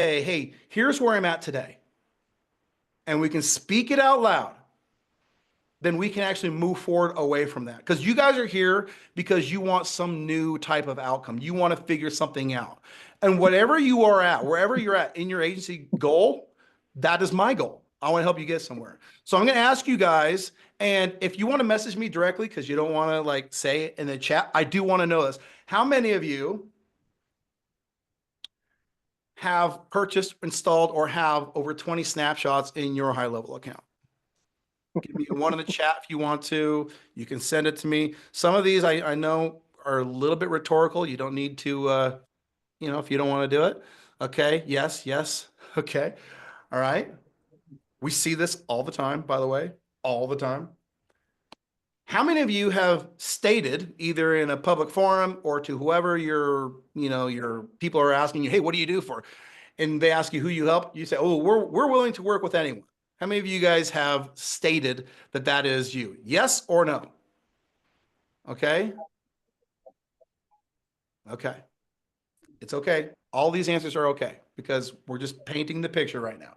hey, here's where I'm at today, and we can speak it out loud, then we can actually move forward away from that. Because you guys are here because you want some new type of outcome. You want to figure something out. And whatever you are at, wherever you're at in your agency goal, that is my goal. I want to help you get somewhere. So I'm going to ask you guys, and if you want to message me directly because you don't want to like say it in the chat, I do want to know this. How many of you have purchased, installed, or have over 20 snapshots in your high level account? Give me one in the chat if you want to. You can send it to me. Some of these I know are a little bit rhetorical. You don't need to, if you don't want to do it. Okay. Yes. Yes. Okay. All right. We see this all the time, by the way, all the time. How many of you have stated either in a public forum or to whoever your people are asking you, hey, what do you do for? And they ask you who you help. You say, oh, we're willing to work with anyone. How many of you guys have stated that that is you? Yes or no? Okay. Okay. It's okay. All these answers are okay because we're just painting the picture right now.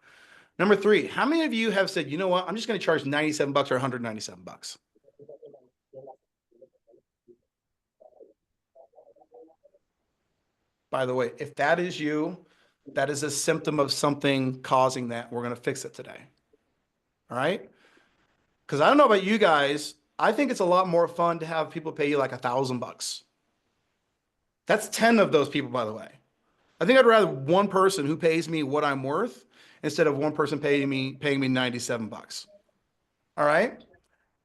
Number 3, how many of you have said, you know what? I'm just going to charge 97 bucks or 197 bucks. By the way, if that is you, that is a symptom of something causing that. We're going to fix it today. All right. Because I don't know about you guys. I think it's a lot more fun to have people pay you like $1,000. That's 10 of those people, by the way. I think I'd rather one person who pays me what I'm worth instead of one person paying me 97 bucks. All right.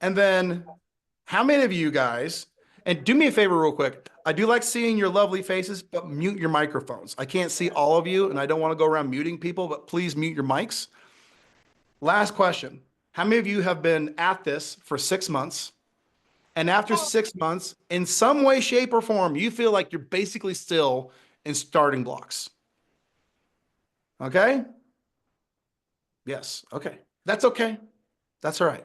And then how many of you guys, and do me a favor real quick. I do like seeing your lovely faces, but mute your microphones. I can't see all of you and I don't want to go around muting people, but please mute your mics. Last question. How many of you have been at this for 6 months? And after 6 months, in some way, shape, or form, you feel like you're basically still in starting blocks. Okay? Yes. Okay. That's okay. That's all right.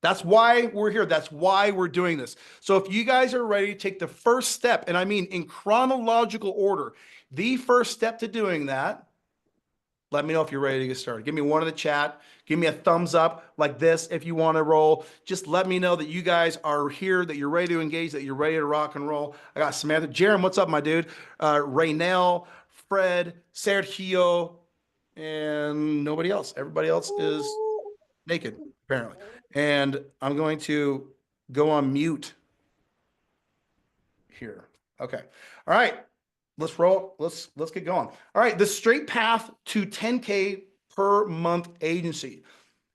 That's why we're here. That's why we're doing this. So if you guys are ready to take the first step, and I mean in chronological order, the first step to doing that, let me know if you're ready to get started. Give me one in the chat. Give me a thumbs up like this if you want to roll. Just let me know that you guys are here, that you're ready to engage, that you're ready to rock and roll. I got Samantha. Jerem, what's up, my dude? Raynell, Fred, Sergio, and nobody else. Everybody else is naked, apparently. And I'm going to go on mute here. Okay. All right. Let's roll. Let's get going. All right. The straight path to 10K per month agency.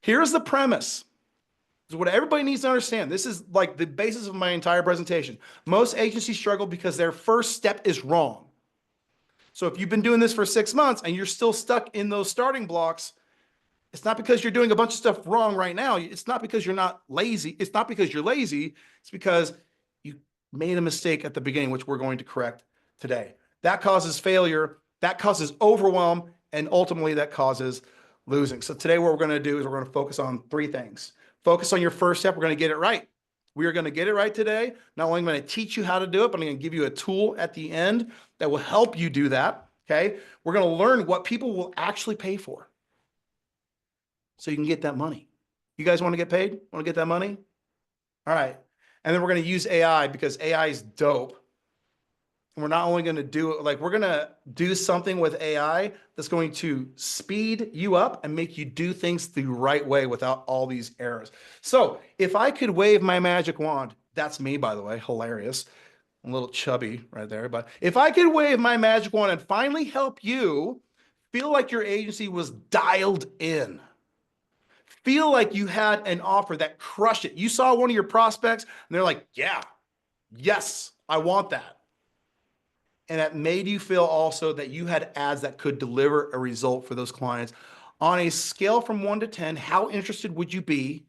Here's the premise. This is what everybody needs to understand. This is like the basis of my entire presentation. Most agencies struggle because their first step is wrong. So if you've been doing this for 6 months and you're still stuck in those starting blocks, it's not because you're doing a bunch of stuff wrong right now. It's not because you're not lazy. It's not because you're lazy. It's because you made a mistake at the beginning, which we're going to correct today. That causes failure, that causes overwhelm, and ultimately that causes losing. So today what we're going to do is we're going to focus on 3 things. Focus on your first step. We're going to get it right. We are going to get it right today. Not only am I going to teach you how to do it, but I'm going to give you a tool at the end that will help you do that. Okay. We're going to learn what people will actually pay for so you can get that money. You guys want to get paid? Want to get that money? All right. And then we're going to use AI because AI is dope. And we're not only going to do it, like we're going to do something with AI that's going to speed you up and make you do things the right way without all these errors. So if I could wave my magic wand, that's me, by the way, hilarious. I'm a little chubby right there, but if I could wave my magic wand and finally help you feel like your agency was dialed in, feel like you had an offer that crushed it. You saw one of your prospects and they're like, yeah, yes, I want that. And that made you feel also that you had ads that could deliver a result for those clients. On a scale from 1 to 10, how interested would you be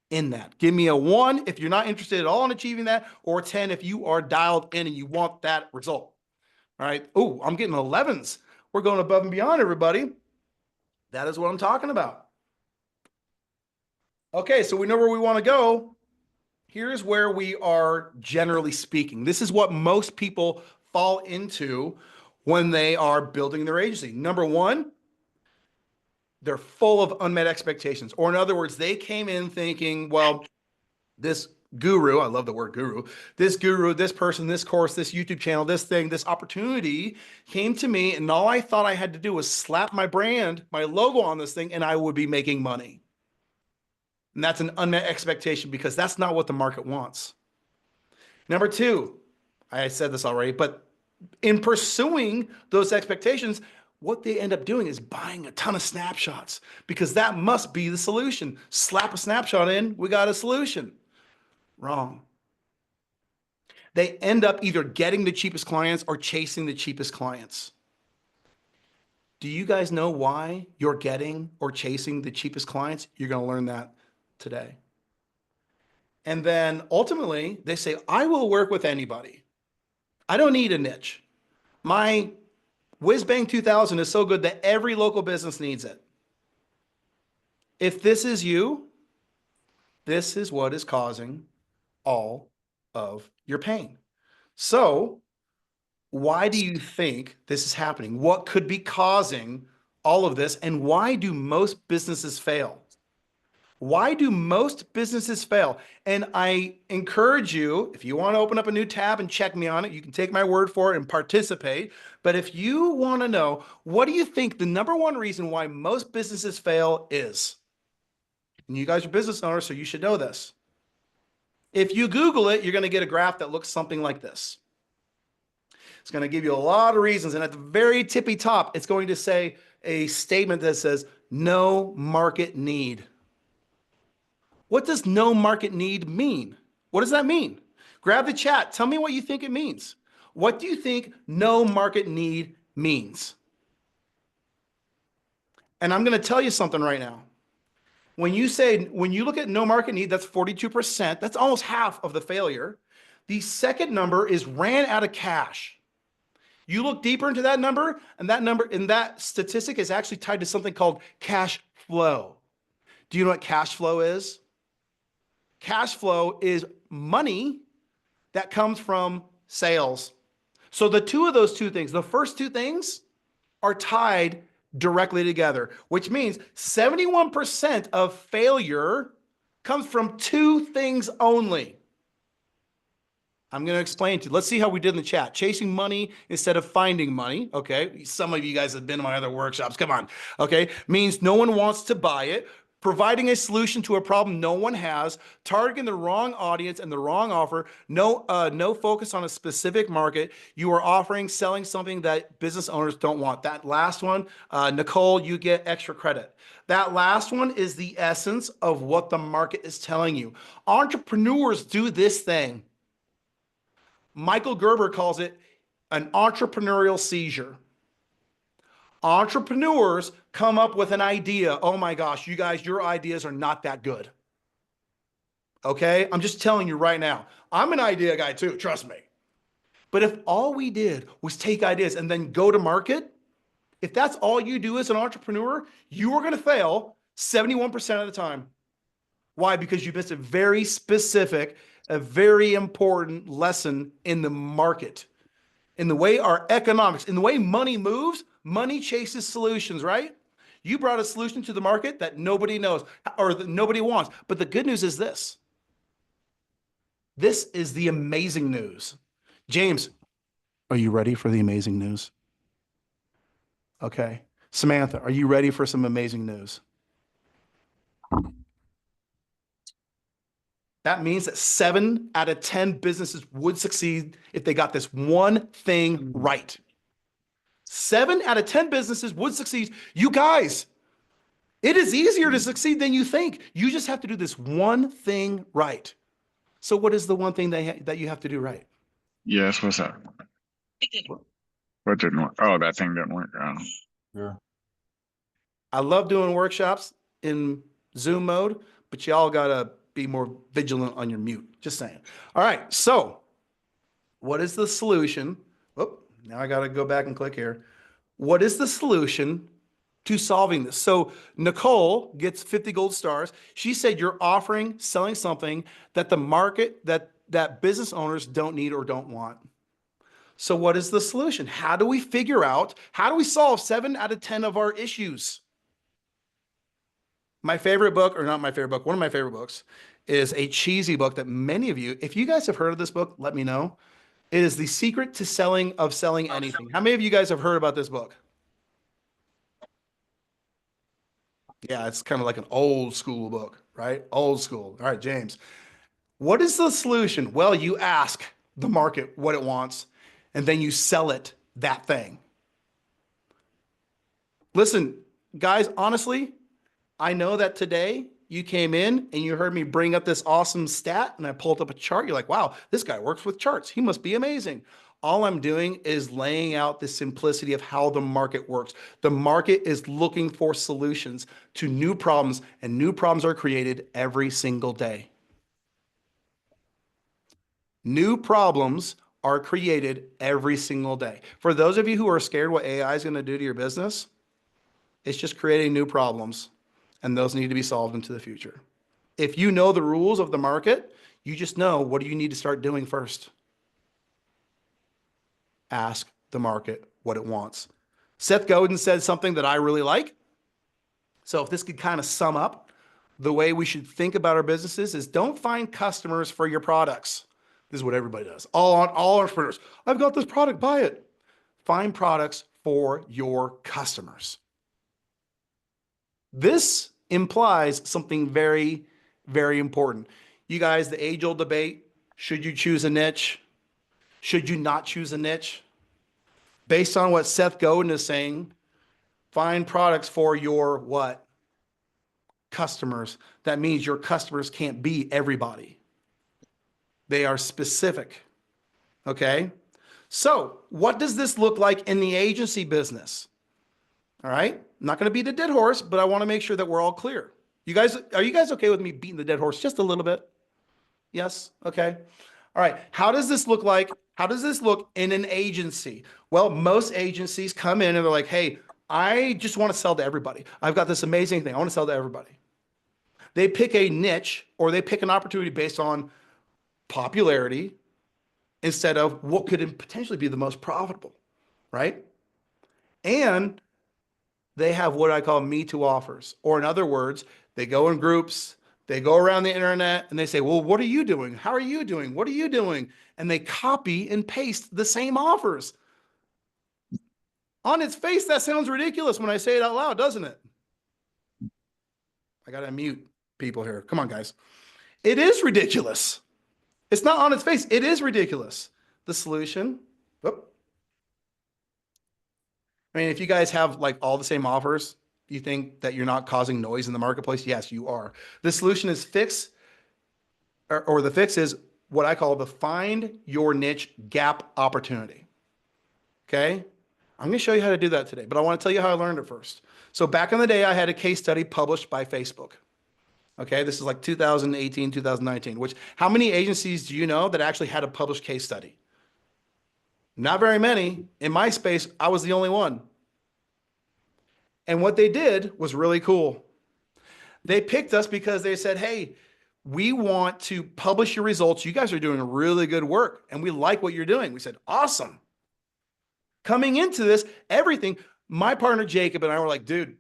in that? Give me a 1 if you're not interested at all in achieving that, or 10 if you are dialed in and you want that result. All right. Oh, I'm getting 11s. We're going above and beyond, everybody. That is what I'm talking about. Okay, so we know where we want to go. Here's where we are generally speaking. This is what most people fall into when they are building their agency. Number one, they're full of unmet expectations. Or in other words, they came in thinking, well, this guru, I love the word guru, this guru, this person, this course, this YouTube channel, this thing, this opportunity came to me, and all I thought I had to do was slap my brand, my logo on this thing, and I would be making money. And that's an unmet expectation because that's not what the market wants. Number two, I said this already, but in pursuing those expectations, what they end up doing is buying a ton of snapshots because that must be the solution. Slap a snapshot in, we got a solution. Wrong. They end up either getting the cheapest clients or chasing the cheapest clients. Do you guys know why you're getting or chasing the cheapest clients? You're going to learn that today. And then ultimately, they say, I will work with anybody. I don't need a niche. My Whiz-Bang 2000 is so good that every local business needs it. If this is you, this is what is causing all of your pain. So why do you think this is happening? What could be causing all of this? And why do most businesses fail? Why do most businesses fail? And I encourage you, if you want to open up a new tab and check me on it, you can take my word for it and participate. But if you want to know, what do you think the number one reason why most businesses fail is? And you guys are business owners, so you should know this. If you Google it, you're going to get a graph that looks something like this. It's going to give you a lot of reasons. And at the very tippy top, it's going to say a statement that says, no market need. What does no market need mean? What does that mean? Grab the chat. Tell me what you think it means. What do you think no market need means? And I'm going to tell you something right now. When you look at no market need, that's 42%. That's almost half of the failure. The second number is ran out of cash. You look deeper into that number, and that statistic is actually tied to something called cash flow. Do you know what cash flow is? Cash flow is money that comes from sales. So the those two things, the first two things are tied directly together, which means 71% of failure comes from two things only. I'm going to explain to you. Let's see how we did in the chat. Chasing money instead of finding money. Okay. Some of you guys have been to my other workshops. Come on. Okay. Means no one wants to buy it. Providing a solution to a problem no one has, targeting the wrong audience and the wrong offer, no focus on a specific market. You are selling something that business owners don't want. That last one, Nicole, you get extra credit. That last one is the essence of what the market is telling you. Entrepreneurs do this thing. Michael Gerber calls it an entrepreneurial seizure. Entrepreneurs come up with an idea. Oh my gosh, you guys, your ideas are not that good. Okay? I'm just telling you right now. I'm an idea guy too, trust me. But if all we did was take ideas and then go to market, if that's all you do as an entrepreneur, you are going to fail 71% of the time. Why? Because you missed a very specific, a very important lesson in the market. In the way our economics, in the way money moves, money chases solutions, right? You brought a solution to the market that nobody knows or that nobody wants. But the good news is this. This is the amazing news. James, are you ready for the amazing news? Okay. Samantha, are you ready for some amazing news? That means that 7 out of 10 businesses would succeed if they got this one thing right. 7 out of 10 businesses would succeed. You guys, it is easier to succeed than you think. You just have to do this one thing right. So what is the one thing that you have to do right? Yes, what's up? What didn't work? Oh, that thing didn't work. Yeah. I love doing workshops in Zoom mode, but y'all gotta be more vigilant on your mute. Just saying. All right, so what is the solution? Oh, now I gotta go back and click here. What is the solution to solving this? So Nicole gets 50 gold stars. She said you're selling something that the market, that business owners don't need or don't want. So what is the solution? How do we solve 7 out of 10 of our issues? My favorite book, or not my favorite book, one of my favorite books is a cheesy book that many of you, if you guys have heard of this book, let me know. It is The Secret to Selling Anything. How many of you guys have heard about this book? Yeah, it's kind of like an old school book, right? Old school. All right, James. What is the solution? Well, you ask the market what it wants, and then you sell it that thing. Listen, guys, honestly, I know that today you came in and you heard me bring up this awesome stat and I pulled up a chart. You're like, wow, this guy works with charts. He must be amazing. All I'm doing is laying out the simplicity of how the market works. The market is looking for solutions to new problems, and new problems are created every single day. New problems are created every single day. For those of you who are scared what AI is going to do to your business, it's just creating new problems, and those need to be solved into the future. If you know the rules of the market, you just know what do you need to start doing first. Ask the market what it wants. Seth Godin said something that I really like. So if this could kind of sum up the way we should think about our businesses is don't find customers for your products. This is what everybody does. All entrepreneurs. I've got this product, buy it. Find products for your customers. This implies something very, very important. You guys, the age-old debate, should you choose a niche? Should you not choose a niche? Based on what Seth Godin is saying, find products for your what? Customers. That means your customers can't be everybody. They are specific. Okay? So, what does this look like in the agency business? All right? I'm not going to beat a dead horse, but I want to make sure that we're all clear. Are you guys okay with me beating the dead horse just a little bit? Yes? Okay. All right. How does this look like? How does this look in an agency? Well, most agencies come in and they're like, hey, I just want to sell to everybody. I've got this amazing thing. I want to sell to everybody. They pick a niche or they pick an opportunity based on popularity instead of what could potentially be the most profitable, right? And they have what I call me too offers. Or in other words, they go in groups, they go around the internet and they say, well, what are you doing? How are you doing? What are you doing? And they copy and paste the same offers. On its face, that sounds ridiculous when I say it out loud, doesn't it? I got to mute people here. Come on, guys. It is ridiculous. It's not on its face. It is ridiculous. The solution, whoop. I mean, if you guys have like all the same offers, you think that you're not causing noise in the marketplace? Yes, you are. The solution is or the fix is what I call the find your niche gap opportunity. Okay. I'm going to show you how to do that today, but I want to tell you how I learned it first. So back in the day, I had a case study published by Facebook. Okay. This is like 2018, 2019, which how many agencies do you know that actually had a published case study? Not very many. In my space, I was the only one. And what they did was really cool. They picked us because they said, hey, we want to publish your results. You guys are doing really good work and we like what you're doing. We said, awesome. Coming into this, my partner Jacob and I were like, dude,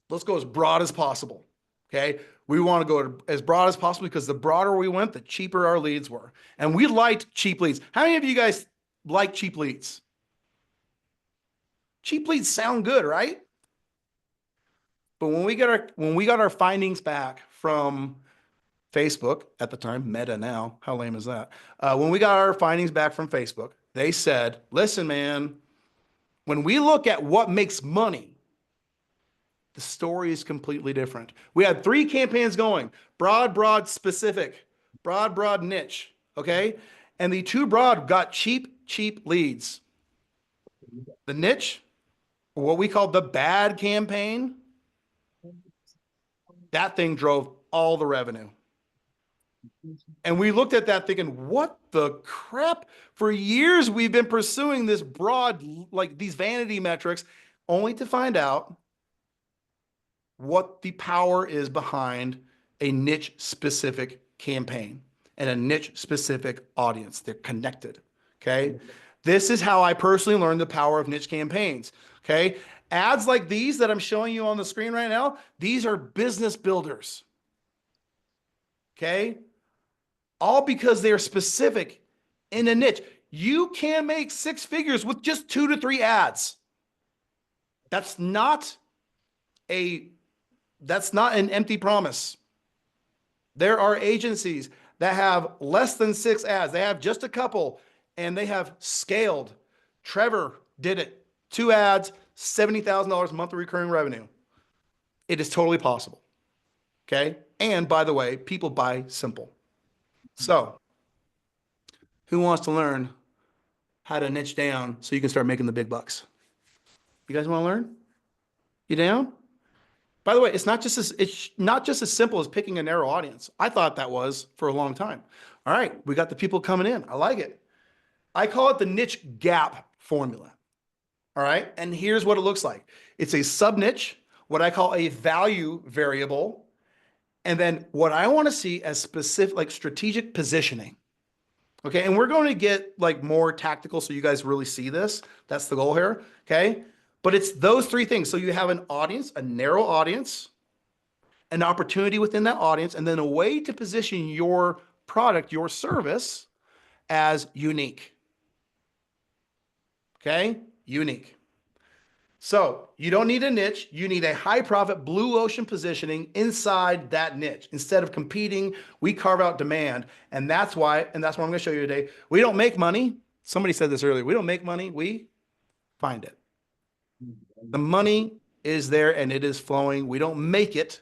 let's go as broad as possible. Okay. We want to go as broad as possible because the broader we went, the cheaper our leads were. And we liked cheap leads. How many of you guys like cheap leads? Cheap leads sound good, right? But when we got our findings back from Facebook at the time, Meta now, how lame is that? When we got our findings back from Facebook, they said, listen, man, when we look at what makes money, the story is completely different. We had 3 campaigns going, broad, specific, broad, niche, okay? And the 2 broad got cheap leads. The niche, what we call the bad campaign, that thing drove all the revenue. And we looked at that thinking, what the crap? For years, we've been pursuing this broad, like these vanity metrics, only to find out what the power is behind a niche specific campaign and a niche specific audience. They're connected. Okay. This is how I personally learned the power of niche campaigns. Okay. Ads like these that I'm showing you on the screen right now, these are business builders. Okay. All because they are specific in a niche. You can make 6 figures with just 2 to 3 ads. That's not an empty promise. There are agencies that have less than 6 ads. They have just a couple and they have scaled. Trevor did it. 2 ads, $70,000 monthly recurring revenue. It is totally possible. Okay. And by the way, people buy simple. So who wants to learn how to niche down so you can start making the big bucks? You guys want to learn? You down? By the way, it's not just as simple as picking a narrow audience. I thought that was for a long time. All right, we got the people coming in. I like it. I call it the niche gap formula. All right, and here's what it looks like. It's a sub niche, what I call a value variable, and then what I want to see as specific, like strategic positioning. Okay, and we're going to get like more tactical so you guys really see this. That's the goal here. Okay. But it's those 3 things. So you have an audience, a narrow audience, an opportunity within that audience, and then a way to position your product, your service as unique. Okay? Unique. So you don't need a niche. You need a high profit blue ocean positioning inside that niche. Instead of competing, we carve out demand. And that's what I'm going to show you today. We don't make money. Somebody said this earlier. We don't make money. We find it. The money is there and it is flowing. We don't make it.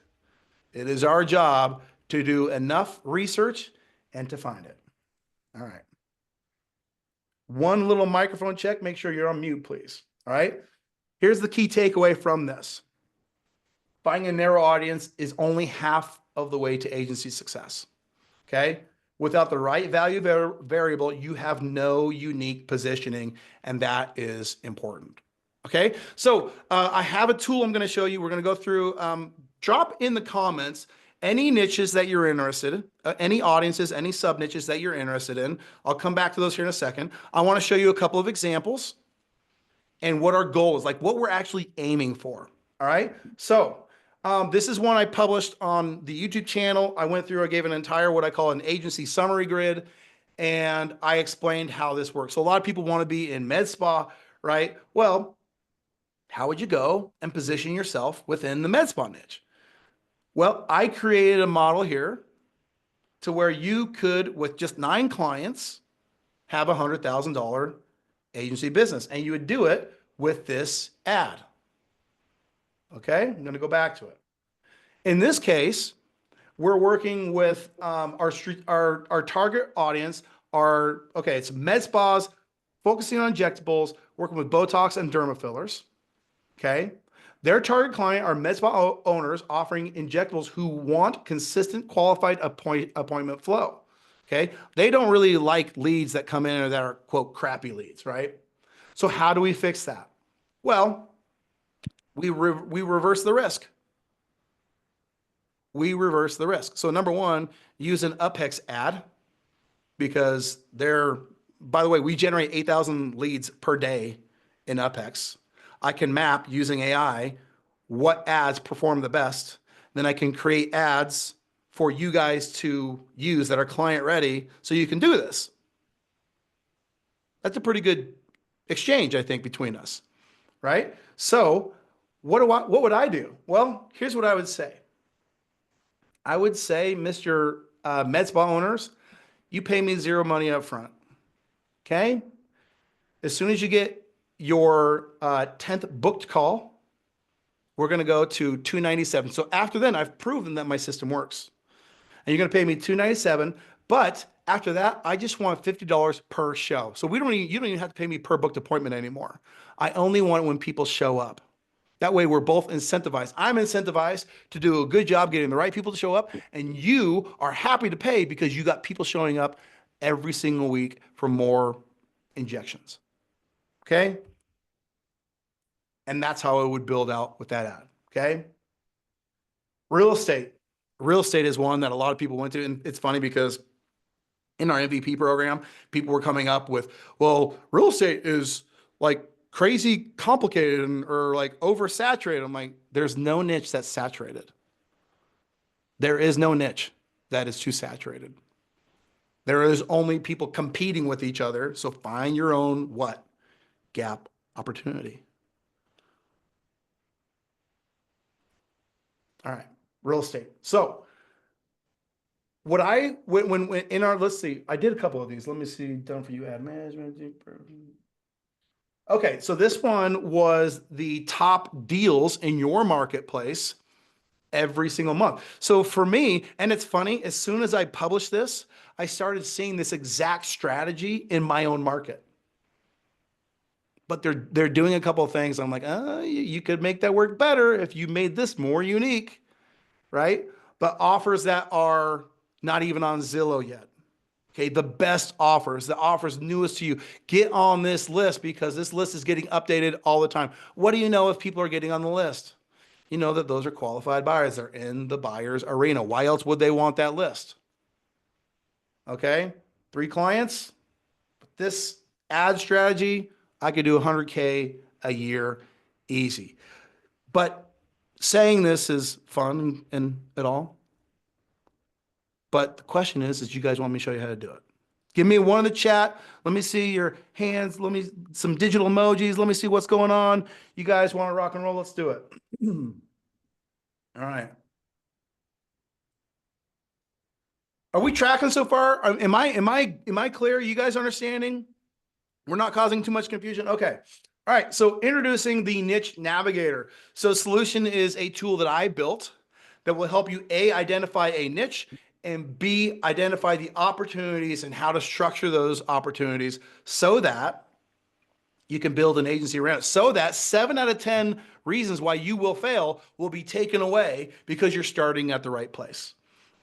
It is our job to do enough research and to find it. All right. One little microphone check. Make sure you're on mute, please. All right. Here's the key takeaway from this. Finding a narrow audience is only half of the way to agency success. Okay. Without the right value variable, you have no unique positioning, and that is important. Okay, so I have a tool I'm going to show you. We're going to go through, drop in the comments any niches that you're interested in, any audiences, any sub niches that you're interested in. I'll come back to those here in a second. I want to show you a couple of examples and what our goal is, like what we're actually aiming for. All right, so this is one I published on the YouTube channel. I gave an entire what I call an agency summary grid, and I explained how this works. So a lot of people want to be in med spa, right? Well, how would you go and position yourself within the med spa niche? Well, I created a model here to where you could, with just 9 clients, have a $100,000 agency business, and you would do it with this ad. Okay, I'm going to go back to it. In this case, we're working with our target audience. It's med spas focusing on injectables, working with Botox and derma fillers. Okay. Their target client are med spa owners offering injectables who want consistent qualified appointment flow. Okay. They don't really like leads that come in that are quote crappy leads, right? So how do we fix that? Well, we reverse the risk. We reverse the risk. So number 1, use an UpHex ad because by the way, we generate 8,000 leads per day in UpHex. I can map using AI what ads perform the best. Then I can create ads for you guys to use that are client ready so you can do this. That's a pretty good exchange, I think, between us, right? So what would I do? Well, here's what I would say. I would say, Mr. Med Spa owners, you pay me 0 money up front. Okay? As soon as you get your 10th booked call, we're going to go to $297. So after then, I've proven that my system works. And you're going to pay me $297. But after that, I just want $50 per show. So you don't even have to pay me per booked appointment anymore. I only want it when people show up. That way we're both incentivized. I'm incentivized to do a good job getting the right people to show up, and you are happy to pay because you got people showing up every single week for more injections. Okay? And that's how it would build out with that ad. Okay? Real estate. Real estate is one that a lot of people went to, and it's funny because in our MVP program, people were coming up with, well, real estate is like crazy complicated or like oversaturated. I'm like, there's no niche that's saturated. There is no niche that is too saturated. There is only people competing with each other. So find your own what? Gap opportunity. All right, real estate. So what when in our, let's see, I did a couple of these. Let me see, done for you, ad management. Okay, so this one was the top deals in your marketplace every single month. So for me, and it's funny, as soon as I published this, I started seeing this exact strategy in my own market. But they're doing a couple of things. I'm like, you could make that work better if you made this more unique, right? But offers that are not even on Zillow yet. Okay, the best offers, the offers newest to you, get on this list because this list is getting updated all the time. What do you know if people are getting on the list? You know that those are qualified buyers. They're in the buyer's arena. Why else would they want that list? Okay, 3 clients. This ad strategy, I could do 100K a year easy. But saying this is fun and at all. But the question is you guys want me to show you how to do it? Give me one in the chat. Let me see your hands. Let me some digital emojis. Let me see what's going on. You guys want to rock and roll? Let's do it. All right. Are we tracking so far? Am I clear? You guys understanding? We're not causing too much confusion. Okay. All right. So introducing the Niche Navigator. So Solution is a tool that I built that will help you A, identify a niche, and B, identify the opportunities and how to structure those opportunities so that you can build an agency around it. So that 7 out of 10 reasons why you will fail will be taken away because you're starting at the right place.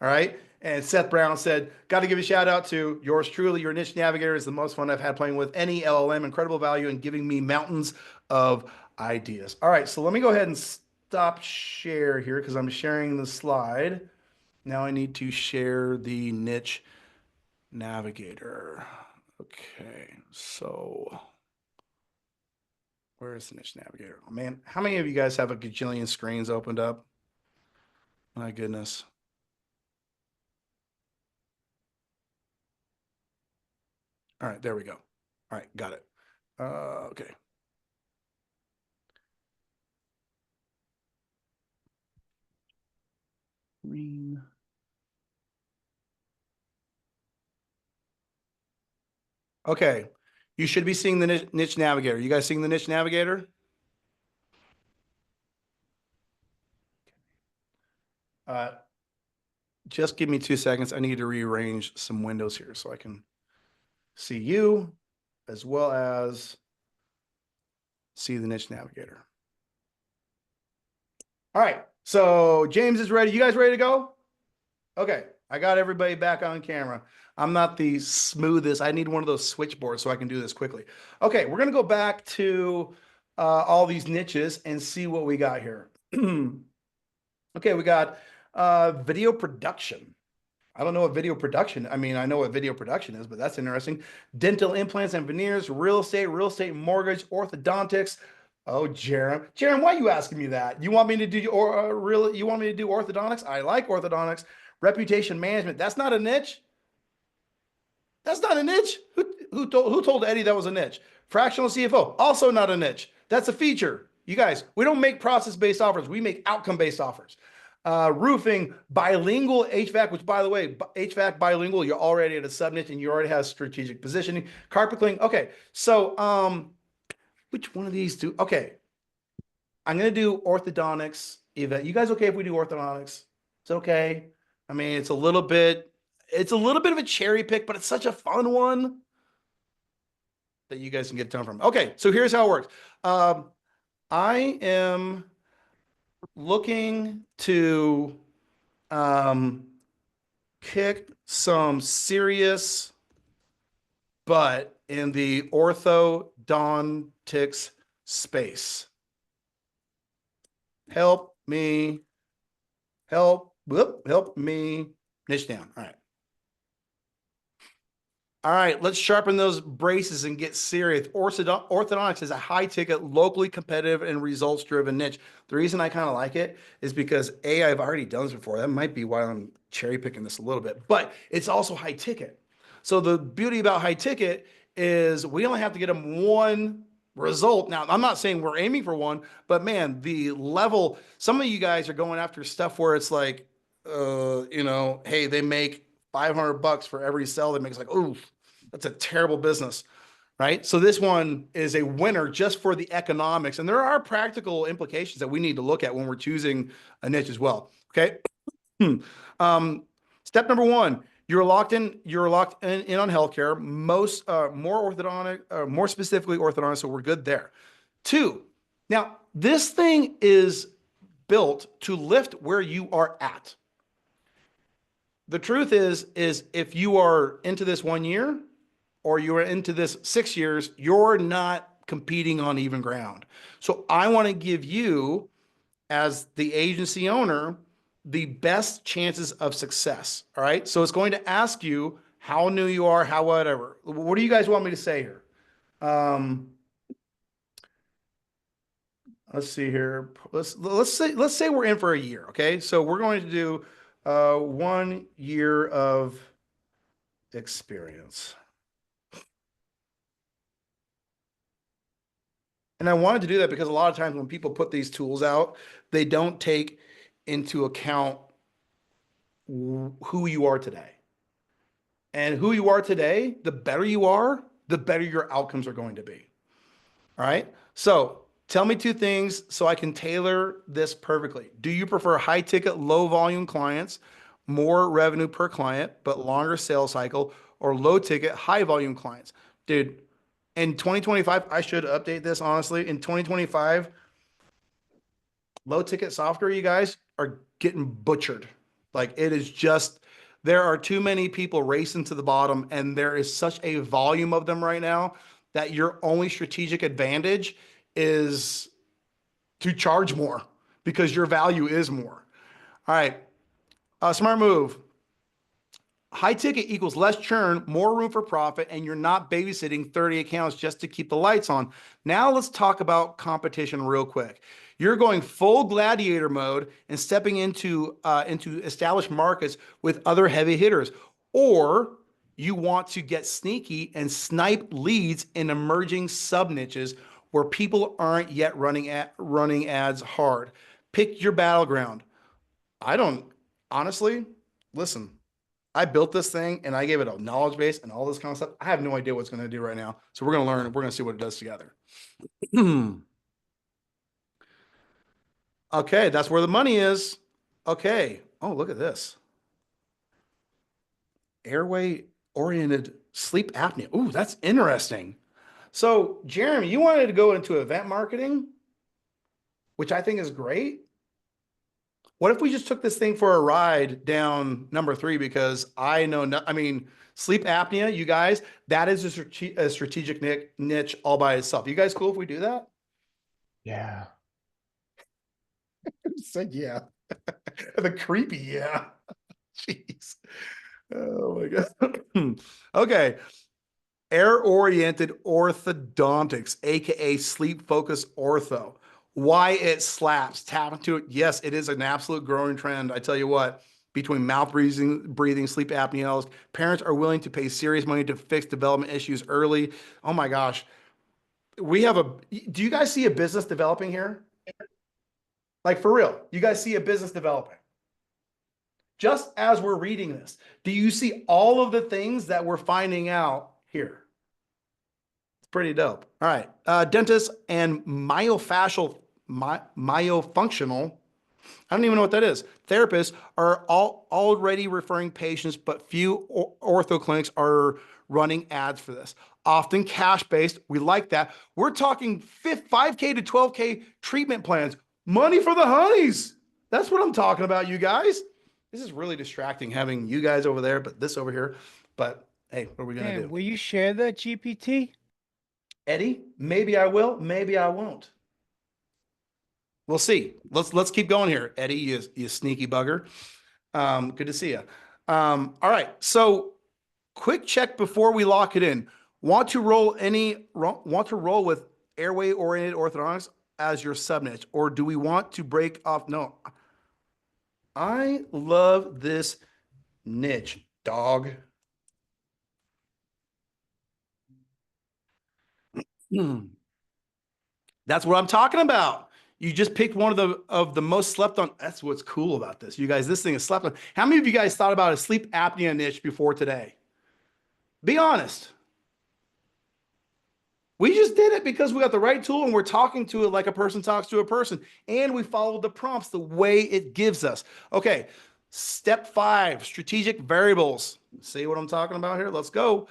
All right. And Seth Brown said, got to give a shout out to yours truly. Your Niche Navigator is the most fun I've had playing with any LLM. Incredible value and giving me mountains of ideas. All right. So let me go ahead and stop share here because I'm sharing the slide. Now I need to share the Niche Navigator. Okay. So where is the Niche Navigator? Oh, man, how many of you guys have a gajillion screens opened up? My goodness. All right, there we go. All right, got it. Okay. Green. Okay, you should be seeing the Niche Navigator. You guys seeing the Niche Navigator? Uh, just give me 2 seconds. I need to rearrange some windows here so I can see you as well as see the Niche Navigator. All right, so James is ready. You guys ready to go? Okay, I got everybody back on camera. I'm not the smoothest. I need one of those switchboards so I can do this quickly. Okay, we're gonna go back to all these niches and see what we got here. Okay, we got video production. I don't know what video production. I mean, I know what video production is, but that's interesting. Dental implants and veneers, real estate mortgage, orthodontics. Oh, Jerem, why are you asking me that? You want me to do you want me to do orthodontics? I like orthodontics. Reputation management. That's not a niche. That's not a niche. Who told Eddie that was a niche? Fractional CFO, also not a niche. That's a feature. You guys, we don't make process-based offers. We make outcome-based offers. Roofing, bilingual HVAC, which by the way, HVAC bilingual, you're already at a sub niche and you already have strategic positioning. Carpet cleaning. Okay, so which one of these do? Okay, I'm gonna do orthodontics event. You guys okay if we do orthodontics? It's okay. I mean, it's a little bit of a cherry pick, but it's such a fun one that you guys can get a ton from. Okay, so here's how it works. I am looking to kick some serious butt in the orthodontics space. Help me niche down. All right. All right, let's sharpen those braces and get serious. Orthodontics is a high ticket, locally competitive, and results driven niche. The reason I kind of like it is because A, I've already done this before. That might be why I'm cherry picking this a little bit, but it's also high ticket. So the beauty about high ticket is we only have to get them one result. Now, I'm not saying we're aiming for one, but man, the level, some of you guys are going after stuff where it's like, hey, they make $500 for every sell that makes like, oh, that's a terrible business, right? So this one is a winner just for the economics. And there are practical implications that we need to look at when we're choosing a niche as well. Okay. Step number one, you're locked in on healthcare, more orthodontic, more specifically orthodontic. So we're good there. Two, now this thing is built to lift where you are at. The truth is if you are into this 1 year or you are into this 6 years, you're not competing on even ground. So I want to give you, as the agency owner, the best chances of success. All right. So it's going to ask you how new you are, how whatever. What do you guys want me to say here? Let's see here. Let's say we're in for a year. Okay. So we're going to do 1 year of experience. And I wanted to do that because a lot of times when people put these tools out, they don't take into account who you are today. And who you are today, the better you are, the better your outcomes are going to be. All right. So tell me two things so I can tailor this perfectly. Do you prefer high ticket, low volume clients, more revenue per client, but longer sales cycle, or low ticket, high volume clients? Dude, in 2025, I should update this honestly. In 2025, low ticket software, you guys are getting butchered. Like it is just, there are too many people racing to the bottom, and there is such a volume of them right now that your only strategic advantage is to charge more because your value is more. All right. Smart move. High ticket equals less churn, more room for profit, and you're not babysitting 30 accounts just to keep the lights on. Now let's talk about competition real quick. You're going full gladiator mode and stepping into established markets with other heavy hitters, or you want to get sneaky and snipe leads in emerging sub niches where people aren't yet running ads hard. Pick your battleground. I don't honestly listen. I built this thing and I gave it a knowledge base and all this kind of stuff. I have no idea what it's going to do right now. So we're going to learn. We're going to see what it does together. Okay, that's where the money is. Okay. Oh, look at this. Airway oriented sleep apnea. Ooh, that's interesting. So, Jeremy, you wanted to go into event marketing, which I think is great. What if we just took this thing for a ride down number 3? Because I know, I mean, sleep apnea, you guys, that is a strategic niche all by itself. You guys cool if we do that? Yeah. Said yeah. The creepy yeah. Jeez. Oh my God. Okay. Air-oriented orthodontics, aka sleep-focused ortho. Why it slaps. Tap into it. Yes, it is an absolute growing trend. I tell you what, between mouth breathing, sleep apnea, parents are willing to pay serious money to fix development issues early. Oh my gosh. Do you guys see a business developing here? Like for real, you guys see a business developing? Just as we're reading this, do you see all of the things that we're finding out here? It's pretty dope. All right. Dentists and myofunctional, I don't even know what that is. Therapists are already referring patients, but few ortho clinics are running ads for this. Often cash-based. We like that. We're talking 5K to 12K treatment plans. Money for the honeys. That's what I'm talking about, you guys. This is really distracting having you guys over there, but this over here. But hey, what are we going to do? Will you share that GPT? Eddie, maybe I will, maybe I won't. We'll see. Let's keep going here, Eddie. You sneaky bugger. Good to see you. All right. So quick check before we lock it in. Want to roll with airway oriented orthodontics as your sub niche, or do we want to break off? No, I love this niche, dog. That's what I'm talking about. You just picked one of the most slept on. That's what's cool about this. You guys, this thing is slept on. How many of you guys thought about a sleep apnea niche before today? Be honest. We just did it because we got the right tool and we're talking to it like a person talks to a person. And we followed the prompts the way it gives us. Okay, step 5, strategic variables. See what I'm talking about here? Let's go.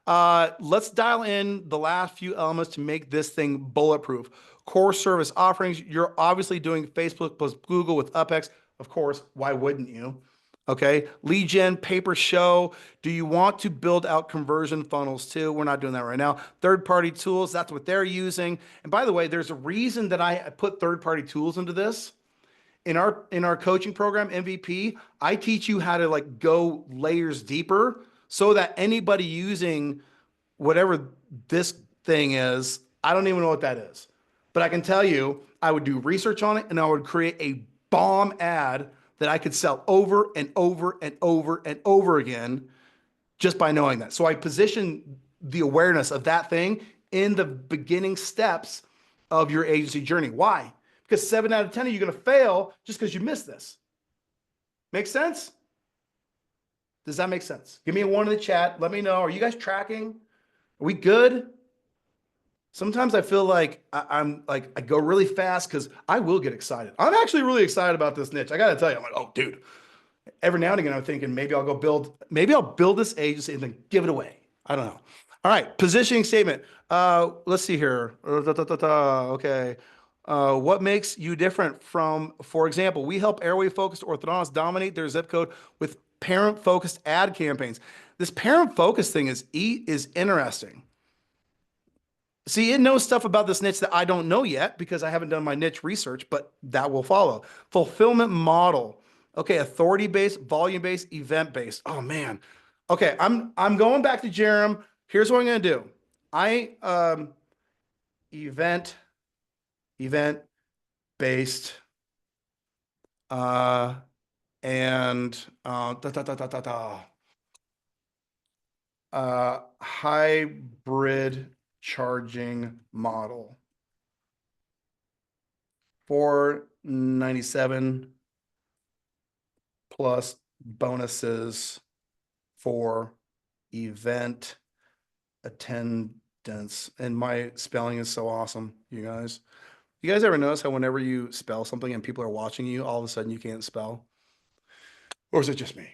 Let's dial in the last few elements to make this thing bulletproof. Core service offerings. You're obviously doing Facebook plus Google with UpHex. Of course, why wouldn't you? Okay, lead gen, paper show. Do you want to build out conversion funnels too? We're not doing that right now. Third-party tools, that's what they're using. And by the way, there's a reason that I put third-party tools into this. In our coaching program, MVP, I teach you how to like go layers deeper so that anybody using whatever this thing is, I don't even know what that is. But I can tell you, I would do research on it and I would create a bomb ad that I could sell over and over and over and over again just by knowing that. So I position the awareness of that thing in the beginning steps of your agency journey. Why? Because 7 out of 10 of you are going to fail just because you missed this. Make sense? Does that make sense? Give me a 1 in the chat. Let me know. Are you guys tracking? Are we good? Sometimes I feel like I go really fast because I will get excited. I'm actually really excited about this niche. I got to tell you, I'm like, oh, dude. Every now and again, I'm thinking maybe I'll build this agency and then give it away. I don't know. All right, positioning statement. Let's see here. Okay. What makes you different from, for example, we help airway-focused orthodontists dominate their zip code with parent-focused ad campaigns. This parent-focused thing is interesting. See, it knows stuff about this niche that I don't know yet because I haven't done my niche research, but that will follow. Fulfillment model. Okay, authority-based, volume-based, event-based. Oh man. Okay, I'm going back to Jerem. Here's what I'm gonna do. Event-based, hybrid charging model. $497 plus bonuses for event attendance. And my spelling is so awesome, you guys. You guys ever notice how whenever you spell something and people are watching you, all of a sudden you can't spell? Or is it just me?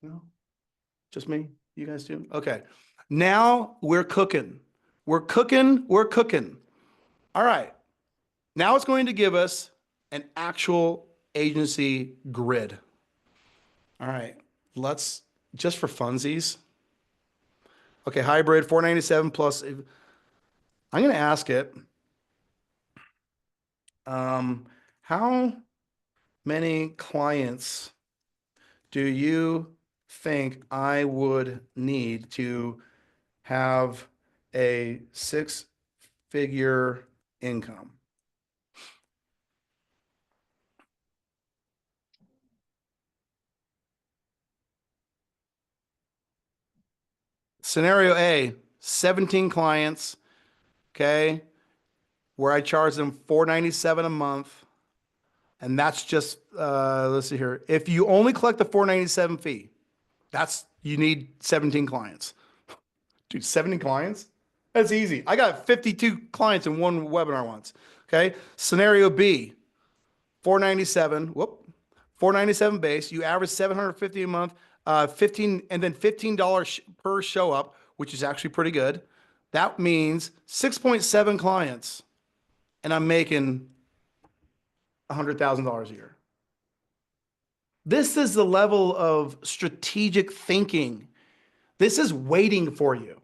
No, just me? You guys do? Okay. Now we're cooking. We're cooking. All right. Now it's going to give us an actual agency grid. All right. Let's, just for funsies. Okay, hybrid, 497 plus. I'm going to ask it, how many clients do you think I would need to have a 6-figure income? Scenario A, 17 clients, okay, where I charge them $497 a month. And that's just, let's see here. If you only collect the $497 fee, you need 17 clients. Dude, 17 clients? That's easy. I got 52 clients in one webinar once. Okay. Scenario B, 497. Whoop. 497 base. You average 750 a month, 15 and then $15 per show up, which is actually pretty good. That means 6.7 clients, and I'm making $100,000 a year. This is the level of strategic thinking. This is waiting for you.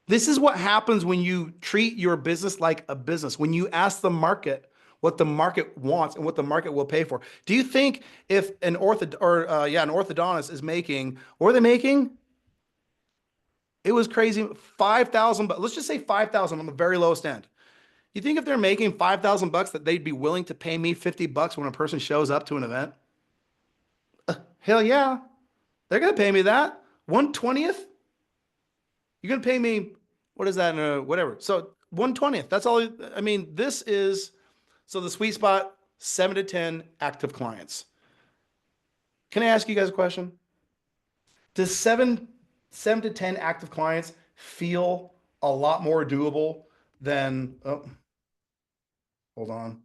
This is what happens when you treat your business like a business, when you ask the market what the market wants and what the market will pay for. Do you think if an orthodontist is making, what are they making? It was crazy. 5,000, but let's just say 5,000 on the very lowest end. You think if they're making 5,000 bucks that they'd be willing to pay me 50 bucks when a person shows up to an event? Hell yeah. They're going to pay me that. 1/20th? You're going to pay me, what is that? Whatever. So 1/20th. That's all. I mean, this is, so the sweet spot, 7 to 10 active clients. Can I ask you guys a question? Does seven to 10 active clients feel a lot more doable than, oh, hold on.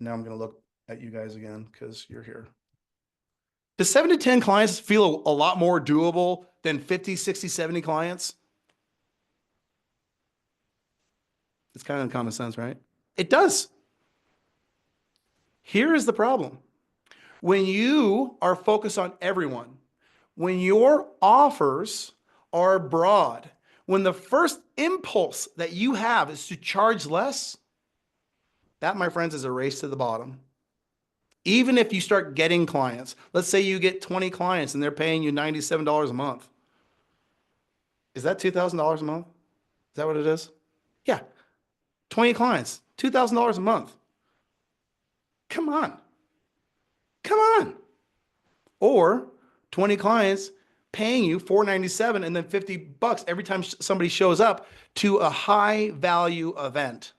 Now I'm going to look at you guys again because you're here. Does 7 to 10 clients feel a lot more doable than 50, 60, 70 clients? It's kind of common sense, right? It does. Here is the problem. When you are focused on everyone, when your offers are broad, when the first impulse that you have is to charge less, that, my friends, is a race to the bottom. Even if you start getting clients, let's say you get 20 clients and they're paying you $97 a month. Is that $2,000 a month? Is that what it is? Yeah. 20 clients, $2,000 a month. Come on. Come on. Or 20 clients paying you $497 and then 50 bucks every time somebody shows up to a high value event.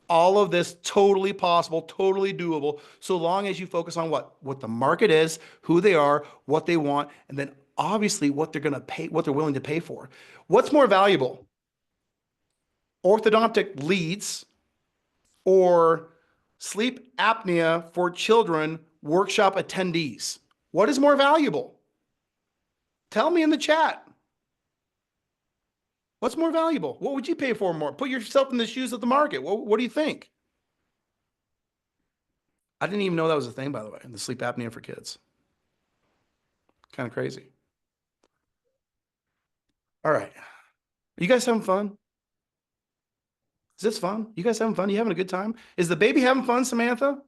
All of this totally possible, totally doable, so long as you focus on what the market is, who they are, what they want, and then obviously what they're going to pay, what they're willing to pay for. What's more valuable? Orthodontic leads or sleep apnea for children workshop attendees? What is more valuable? Tell me in the chat. What's more valuable? What would you pay for more? Put yourself in the shoes of the market. What do you think? I didn't even know that was a thing, by the way, the sleep apnea for kids. Kind of crazy. All right. Are you guys having fun? Is this fun? You guys having fun? You having a good time? Is the baby having fun, Samantha?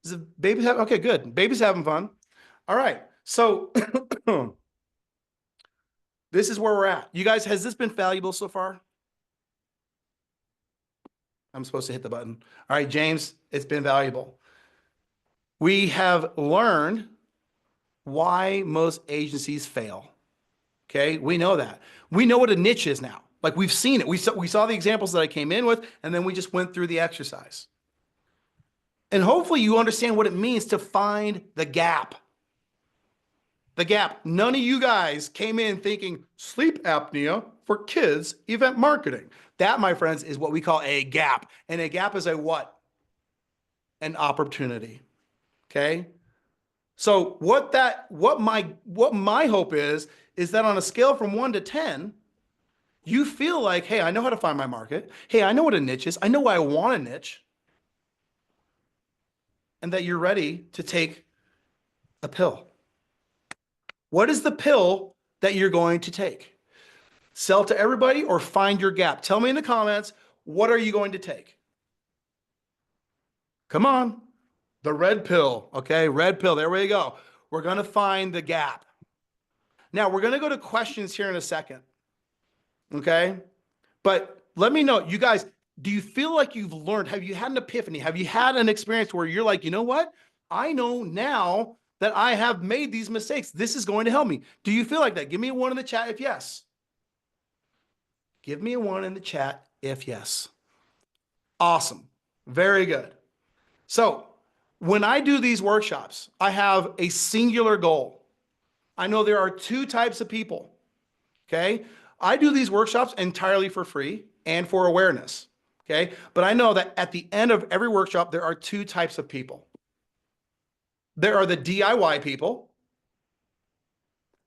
Is the baby having, okay, good. Baby's having fun. All right. So this is where we're at. You guys, has this been valuable so far? I'm supposed to hit the button. All right, James, it's been valuable. We have learned why most agencies fail. Okay, we know that. We know what a niche is now. Like, we've seen it. We saw the examples that I came in with, and then we just went through the exercise. And hopefully you understand what it means to find the gap. The gap. None of you guys came in thinking sleep apnea for kids event marketing. That, my friends, is what we call a gap. And a gap is a what? An opportunity. Okay? So what my hope is that on a scale from 1 to 10, you feel like, hey, I know how to find my market. Hey, I know what a niche is. I know why I want a niche. And that you're ready to take a pill. What is the pill that you're going to take? Sell to everybody or find your gap? Tell me in the comments, what are you going to take? Come on. The red pill. Okay, red pill. There we go. We're going to find the gap. Now, we're going to go to questions here in a second. Okay? But let me know, you guys, do you feel like you've learned? Have you had an epiphany? Have you had an experience where you're like, you know what? I know now that I have made these mistakes. This is going to help me. Do you feel like that? Give me a 1 in the chat if yes. Give me a 1 in the chat if yes. Awesome. Very good. So when I do these workshops, I have a singular goal. I know there are 2 types of people. Okay? I do these workshops entirely for free and for awareness. Okay? But I know that at the end of every workshop, there are 2 types of people. There are the DIY people,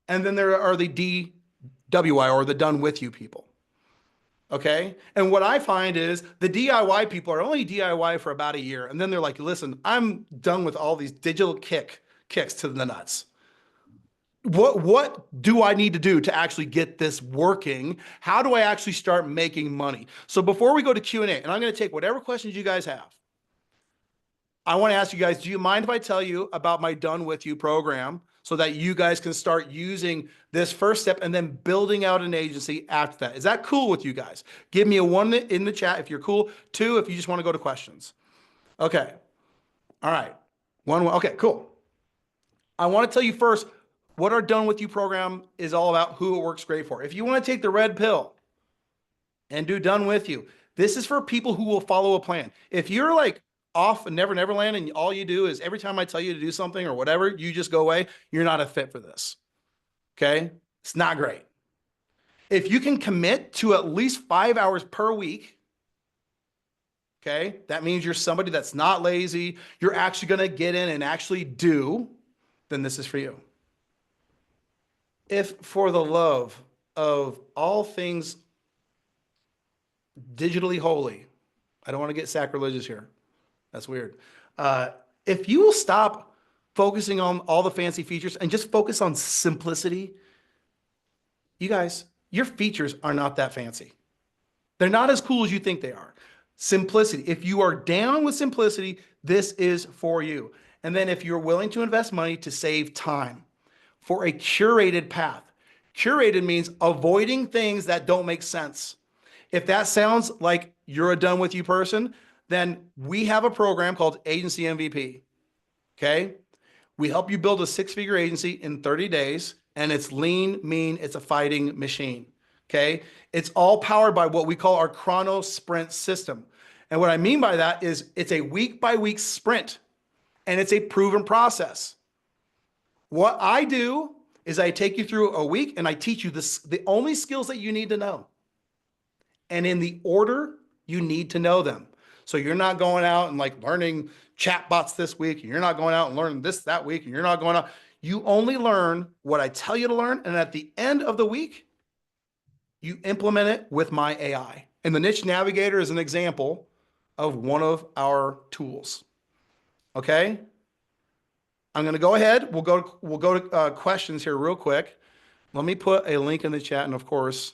and then there are the DWI, or the done with you people. Okay? And what I find is the DIY people are only DIY for about a year, and then they're like, listen, I'm done with all these digital kicks to the nuts. What do I need to do to actually get this working? How do I actually start making money? So before we go to Q&A, and I'm going to take whatever questions you guys have, I want to ask you guys, do you mind if I tell you about my Done With You program so that you guys can start using this first step and then building out an agency after that. Is that cool with you guys? Give me a 1 in the chat if you're cool. 2 if you just want to go to questions. Okay. All right. 1. Okay, cool. I want to tell you first what our Done With You program is all about, who it works great for. If you want to take the red pill and do Done With You, this is for people who will follow a plan. If you're like off Never Neverland and all you do is every time I tell you to do something or whatever, you just go away, you're not a fit for this. Okay? It's not great. If you can commit to at least 5 hours per week, okay, that means you're somebody that's not lazy, you're actually going to get in and actually do, then this is for you. If for the love of all things digitally holy, I don't want to get sacrilegious here. That's weird. If you will stop focusing on all the fancy features and just focus on simplicity, you guys, your features are not that fancy. They're not as cool as you think they are. Simplicity. If you are down with simplicity, this is for you. And then if you're willing to invest money to save time for a curated path. Curated means avoiding things that don't make sense. If that sounds like you're a Done With You person, then we have a program called Agency MVP. Okay? We help you build a 6-figure agency in 30 days, and it's lean, mean, it's a fighting machine. Okay? It's all powered by what we call our chrono sprint system. And what I mean by that is it's a week-by-week sprint, and it's a proven process. What I do is I take you through a week and I teach you the only skills that you need to know. And in the order you need to know them. So you're not going out and like learning chatbots this week. And you're not going out and learning this that week. And you're not going out. You only learn what I tell you to learn. And at the end of the week, you implement it with my AI. And the Niche Navigator is an example of one of our tools. Okay? I'm going to go ahead. We'll go to questions here real quick. Let me put a link in the chat. And of course,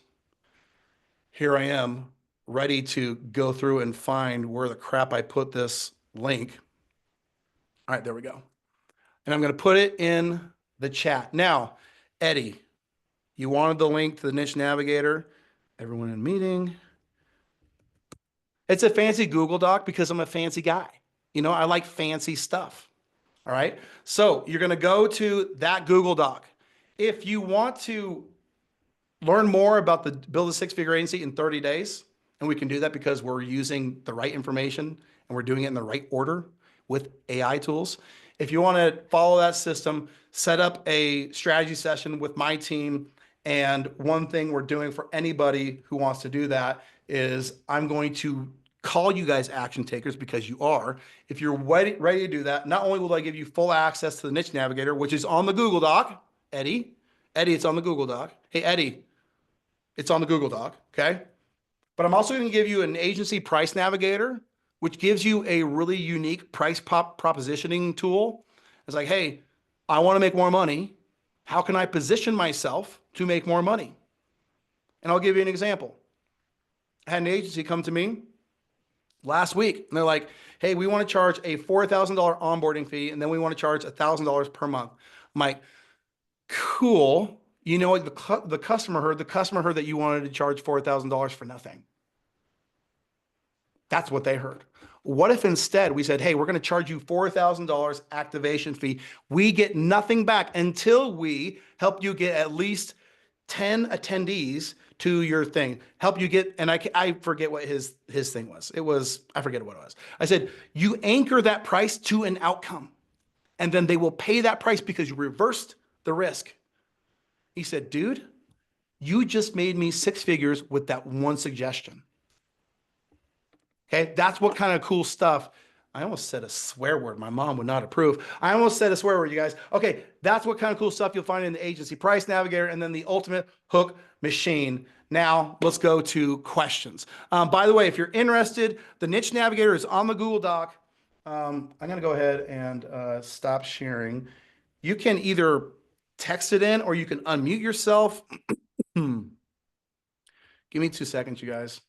here I am ready to go through and find where the crap I put this link. All right, there we go. And I'm going to put it in the chat. Now, Eddie, you wanted the link to the Niche Navigator. Everyone in meeting. It's a fancy Google Doc because I'm a fancy guy. You know, I like fancy stuff. All right. So you're going to go to that Google Doc. If you want to learn more about the build a 6-figure agency in 30 days, and we can do that because we're using the right information and we're doing it in the right order with AI tools. If you want to follow that system, set up a strategy session with my team. And one thing we're doing for anybody who wants to do that is I'm going to call you guys action takers because you are. If you're ready to do that, not only will I give you full access to the Niche Navigator, which is on the Google Doc, Eddie, it's on the Google Doc. Hey, Eddie, it's on the Google Doc, okay? But I'm also going to give you an agency price navigator, which gives you a really unique price propositioning tool. It's like, hey, I want to make more money. How can I position myself to make more money? And I'll give you an example. I had an agency come to me last week, and they're like, hey, we want to charge a $4,000 onboarding fee, and then we want to charge $1,000 per month. I'm like, cool. You know what the customer heard? The customer heard that you wanted to charge $4,000 for nothing. That's what they heard. What if instead we said, hey, we're going to charge you $4,000 activation fee. We get nothing back until we help you get at least 10 attendees to your thing. Help you get, and I forget what his thing was. I forget what it was. I said, you anchor that price to an outcome, and then they will pay that price because you reversed the risk. He said, dude, you just made me 6 figures with that one suggestion. Okay, that's what kind of cool stuff. I almost said a swear word. My mom would not approve. I almost said a swear word, you guys. Okay, that's what kind of cool stuff you'll find in the Agency Price Navigator and then the Ultimate Hook Machine. Now, let's go to questions. By the way, if you're interested, the Niche Navigator is on the Google Doc. I'm going to go ahead and stop sharing. You can either text it in or you can unmute yourself. Give me 2 seconds, you guys.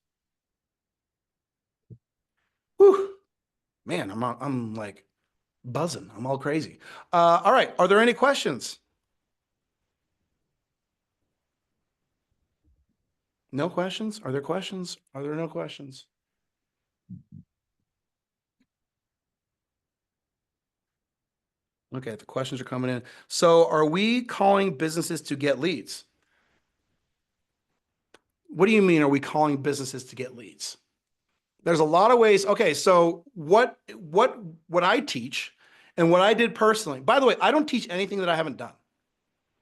Whew. Man, I'm like buzzing. I'm all crazy. All right. Are there any questions? No questions? Are there questions? Are there no questions? Okay, the questions are coming in. So are we calling businesses to get leads? What do you mean, are we calling businesses to get leads? There's a lot of ways. Okay, so what I teach and what I did personally, by the way, I don't teach anything that I haven't done.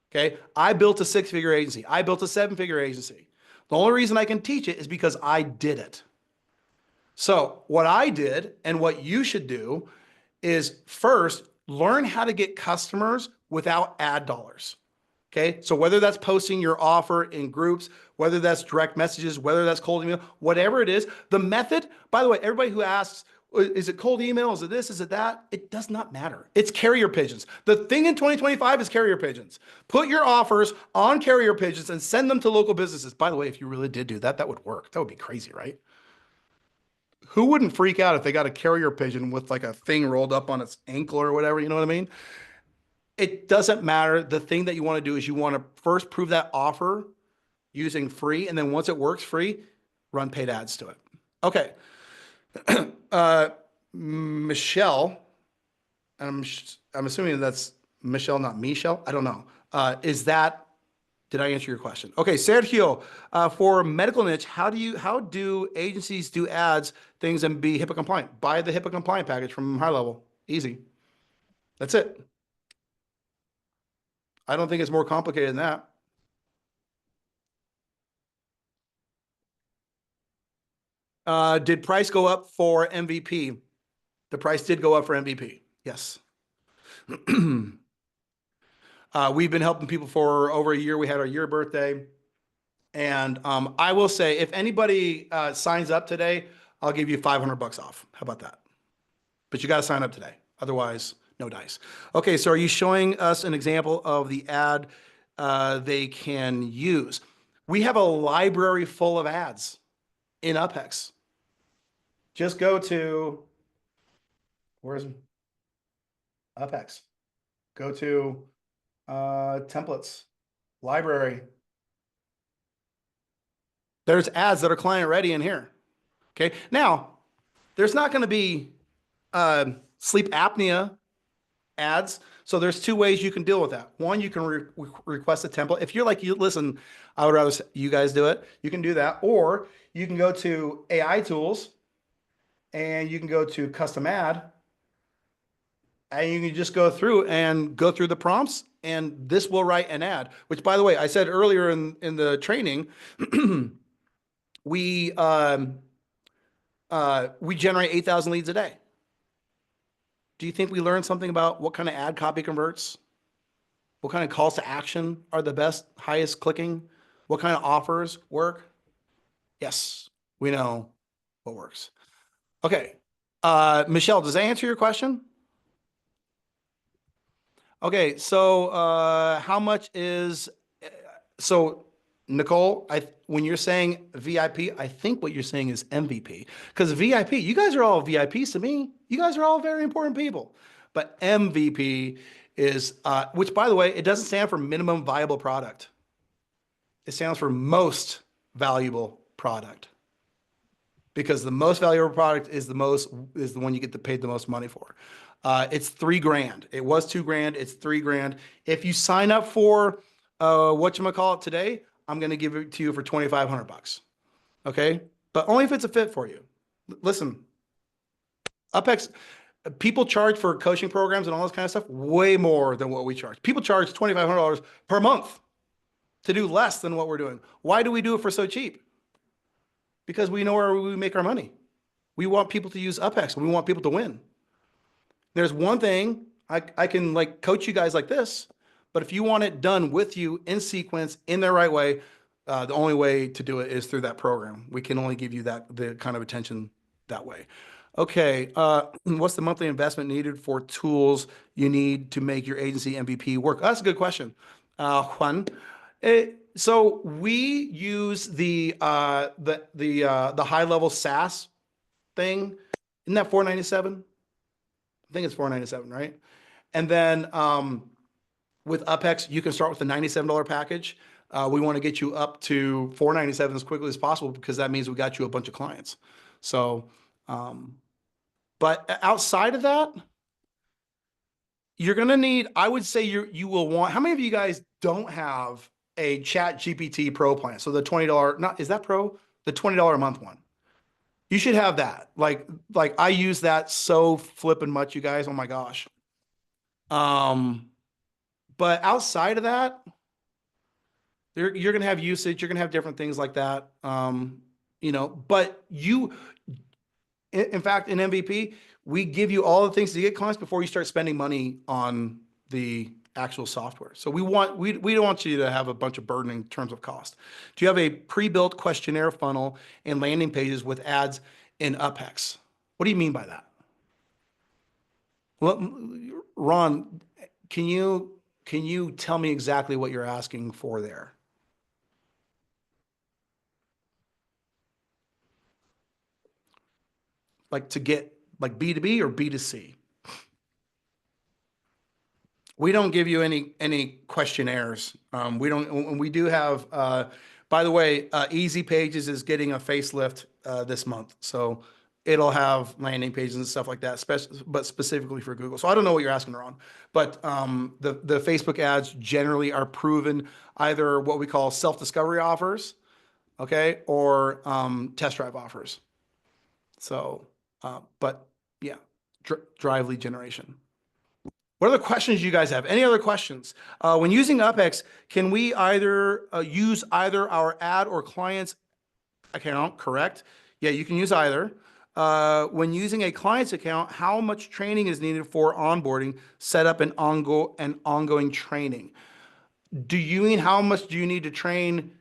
Okay, I built a 6-figure agency. I built a 7-figure agency. The only reason I can teach it is because I did it. So what I did and what you should do is first learn how to get customers without ad dollars. Okay, so whether that's posting your offer in groups, whether that's direct messages, whether that's cold email, whatever it is, the method, by the way, everybody who asks, is it cold email? Is it this? Is it that? It does not matter. It's carrier pigeons. The thing in 2025 is carrier pigeons. Put your offers on carrier pigeons and send them to local businesses. By the way, if you really did do that, that would work. That would be crazy, right? Who wouldn't freak out if they got a carrier pigeon with like a thing rolled up on its ankle or whatever? You know what I mean? It doesn't matter. The thing that you want to do is you want to first prove that offer using free. And then once it works free, run paid ads to it. Okay. Michelle, I'm assuming that's Michelle, not Michelle. I don't know. Did I answer your question? Okay, Sergio, for medical niche, how do agencies do ads things and be HIPAA compliant? Buy the HIPAA compliant package from High Level. Easy. That's it. I don't think it's more complicated than that. Did price go up for MVP? The price did go up for MVP. Yes. We've been helping people for over a year. We had our year birthday. And I will say, if anybody signs up today, I'll give you $500 off. How about that? But you got to sign up today. Otherwise, no dice. Okay, so are you showing us an example of the ad they can use? We have a library full of ads in UpHex. Just go to, where's UpHex? Go to templates, library. There's ads that are client ready in here. Okay, now there's not going to be sleep apnea ads. So there's two ways you can deal with that. One, you can request a template. If you're like, listen, I would rather you guys do it. You can do that. Or you can go to AI tools and you can go to custom ad and you can just go through the prompts and this will write an ad, which by the way, I said earlier in the training, we generate 8,000 leads a day. Do you think we learned something about what kind of ad copy converts? What kind of calls to action are the best, highest clicking? What kind of offers work? Yes, we know what works. Okay. Michelle, does that answer your question? Okay. So, how much is, so Nicole, when you're saying VIP, I think what you're saying is MVP, because VIP, you guys are all VIPs to me. You guys are all very important people, but MVP is, which by the way, it doesn't stand for minimum viable product. It stands for most valuable product, because the most valuable product is the one you get paid the most money for. It's $3,000. It was $2,000. It's $3,000. If you sign up for whatchamacallit today, I'm going to give it to you for $2,500. Okay. But only if it's a fit for you. Listen, UpHex, people charge for coaching programs and all this kind of stuff way more than what we charge. People charge $2,500 per month to do less than what we're doing. Why do we do it for so cheap? Because we know where we make our money. We want people to use UpHex and we want people to win. There's one thing I can like coach you guys like this, but if you want it done with you in sequence, in the right way, the only way to do it is through that program. We can only give you the kind of attention that way. Okay, what's the monthly investment needed for tools you need to make your agency MVP work? That's a good question, Juan. So we use the high level SaaS thing. Isn't that $497? I think it's $497, right? And then with UpHex, you can start with the $97 package. We want to get you up to 497 as quickly as possible because that means we got you a bunch of clients. So, but outside of that, you're going to need, I would say you will want, how many of you guys don't have a Chat GPT Pro plan? So the $20, not, is that Pro? The $20 a month one. You should have that. Like I use that so flippin' much, you guys. Oh my gosh. But outside of that, you're going to have usage. You're going to have different things like that. But in fact, in MVP, we give you all the things to get clients before you start spending money on the actual software. So we don't want you to have a bunch of burden in terms of cost. Do you have a pre-built questionnaire funnel and landing pages with ads in UpHex? What do you mean by that? Well, Ron, can you tell me exactly what you're asking for there? Like to get like B2B or B2C? We don't give you any questionnaires. We do have, by the way, Easy Pages is getting a facelift this month. So it'll have landing pages and stuff like that, but specifically for Google. So I don't know what you're asking, Ron, but the Facebook ads generally are proven either what we call self-discovery offers, okay, or test drive offers. So, but yeah, drive lead generation. What other questions you guys have? Any other questions? When using UpHex, can we either use either our ad or client's account, correct? Yeah, you can use either. When using a client's account, how much training is needed for onboarding, setup, and ongoing training? Do you mean how much do you need to train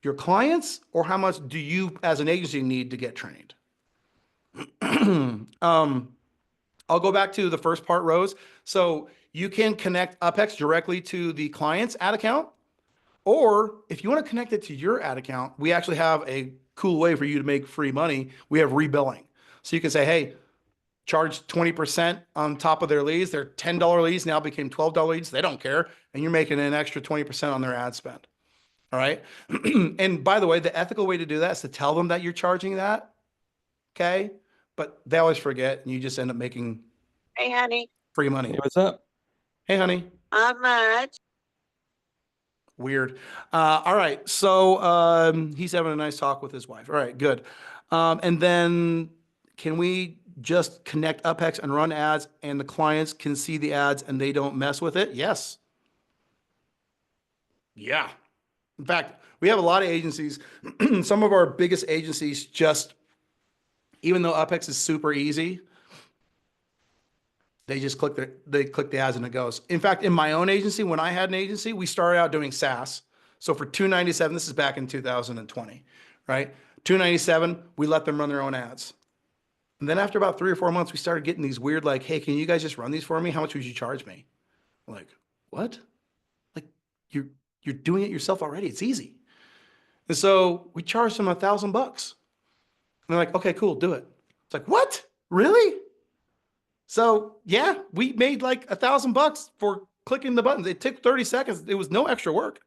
your clients, or how much do you as an agency need to get trained? I'll go back to the first part, Rose. So you can connect UpHex directly to the client's ad account, or if you want to connect it to your ad account, we actually have a cool way for you to make free money. We have rebilling. So you can say, hey, charge 20% on top of their leads. Their $10 leads now became $12 leads. They don't care. And you're making an extra 20% on their ad spend. All right. And by the way, the ethical way to do that is to tell them that you're charging that. Okay. But they always forget, and you just end up making Hey, honey. free money. Hey, what's up? Hey, honey. Not much. Weird. All right. So he's having a nice talk with his wife. All right, good. And then can we just connect UpHex and run ads, and the clients can see the ads and they don't mess with it? Yes. Yeah. In fact, we have a lot of agencies. Some of our biggest agencies just, even though UpHex is super easy, they just click the ads and it goes. In fact, in my own agency, when I had an agency, we started out doing SaaS. So for $297, this is back in 2020, right? $297, we let them run their own ads. And then after about 3 or 4 months, we started getting these weird, like, hey, can you guys just run these for me? How much would you charge me? I'm like, what? Like, you're doing it yourself already. It's easy. And so we charged them $1,000. And they're like, okay, cool, do it. It's like, what? Really? So yeah, we made like $1,000 for clicking the buttons. It took 30 seconds. It was no extra work.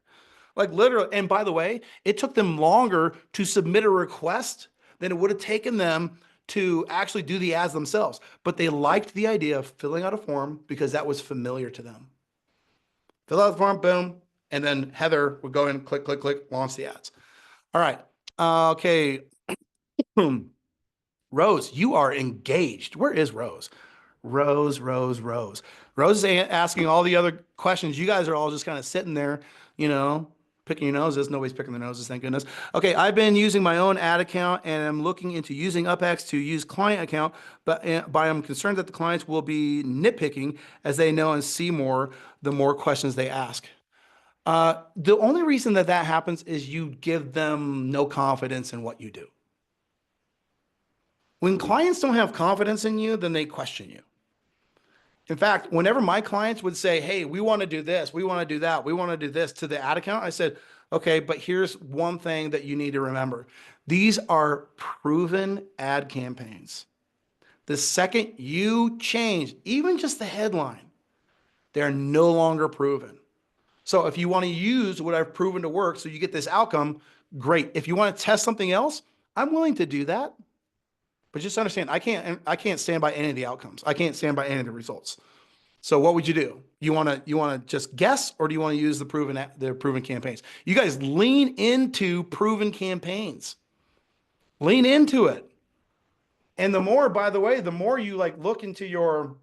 Like literally, and by the way, it took them longer to submit a request than it would have taken them to actually do the ads themselves. But they liked the idea of filling out a form because that was familiar to them. Fill out the form, boom. And then Heather would go in, click, click, click, launch the ads. All right. Okay. Rose, you are engaged. Where is Rose? Rose. Rose is asking all the other questions. You guys are all just kind of sitting there, picking your noses. Nobody's picking their noses, thank goodness. Okay, I've been using my own ad account and I'm looking into using UpHex to use client account, but I'm concerned that the clients will be nitpicking as they know and see more the more questions they ask. The only reason that happens is you give them no confidence in what you do. When clients don't have confidence in you, then they question you. In fact, whenever my clients would say, hey, we want to do this, we want to do that, we want to do this to the ad account, I said, okay, but here's one thing that you need to remember. These are proven ad campaigns. The second you change, even just the headline, they're no longer proven. So if you want to use what I've proven to work so you get this outcome, great. If you want to test something else, I'm willing to do that. But just understand, I can't stand by any of the outcomes. I can't stand by any of the results. So what would you do? You want to just guess, or do you want to use the proven campaigns? You guys lean into proven campaigns. Lean into it. And the more, by the way, the more you like look into your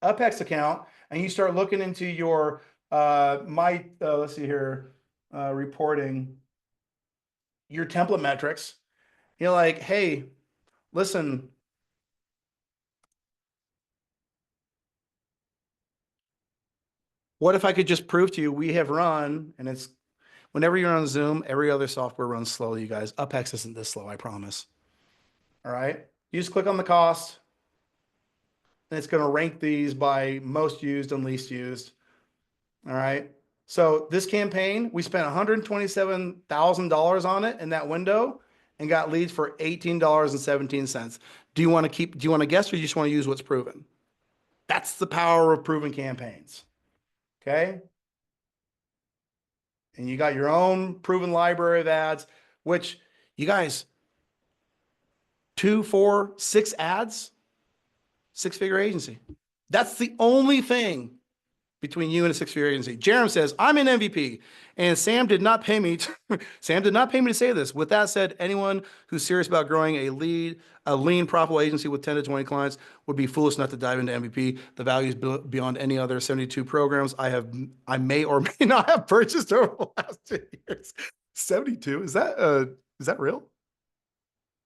UpHex account and you start looking into your let's see here, reporting your template metrics, you're like, hey, listen, what if I could just prove to you we have run, and it's whenever you're on Zoom, every other software runs slowly, you guys. UpHex isn't this slow, I promise. All right. You just click on the cost, and it's going to rank these by most used and least used. All right. So this campaign, we spent $127,000 on it in that window and got leads for $18.17. Do you want to guess, or you just want to use what's proven? That's the power of proven campaigns. Okay. And you got your own proven library of ads, which you guys, 2, 4, 6 ads, 6-figure agency. That's the only thing between you and a 6-figure agency. Jerem says, I'm an MVP, and Sam did not pay me to say this. With that said, anyone who's serious about growing a lean, profitable agency with 10 to 20 clients would be foolish not to dive into MVP. The value is beyond any other 72 programs I may or may not have purchased over the last 2 years. 72? Is that real?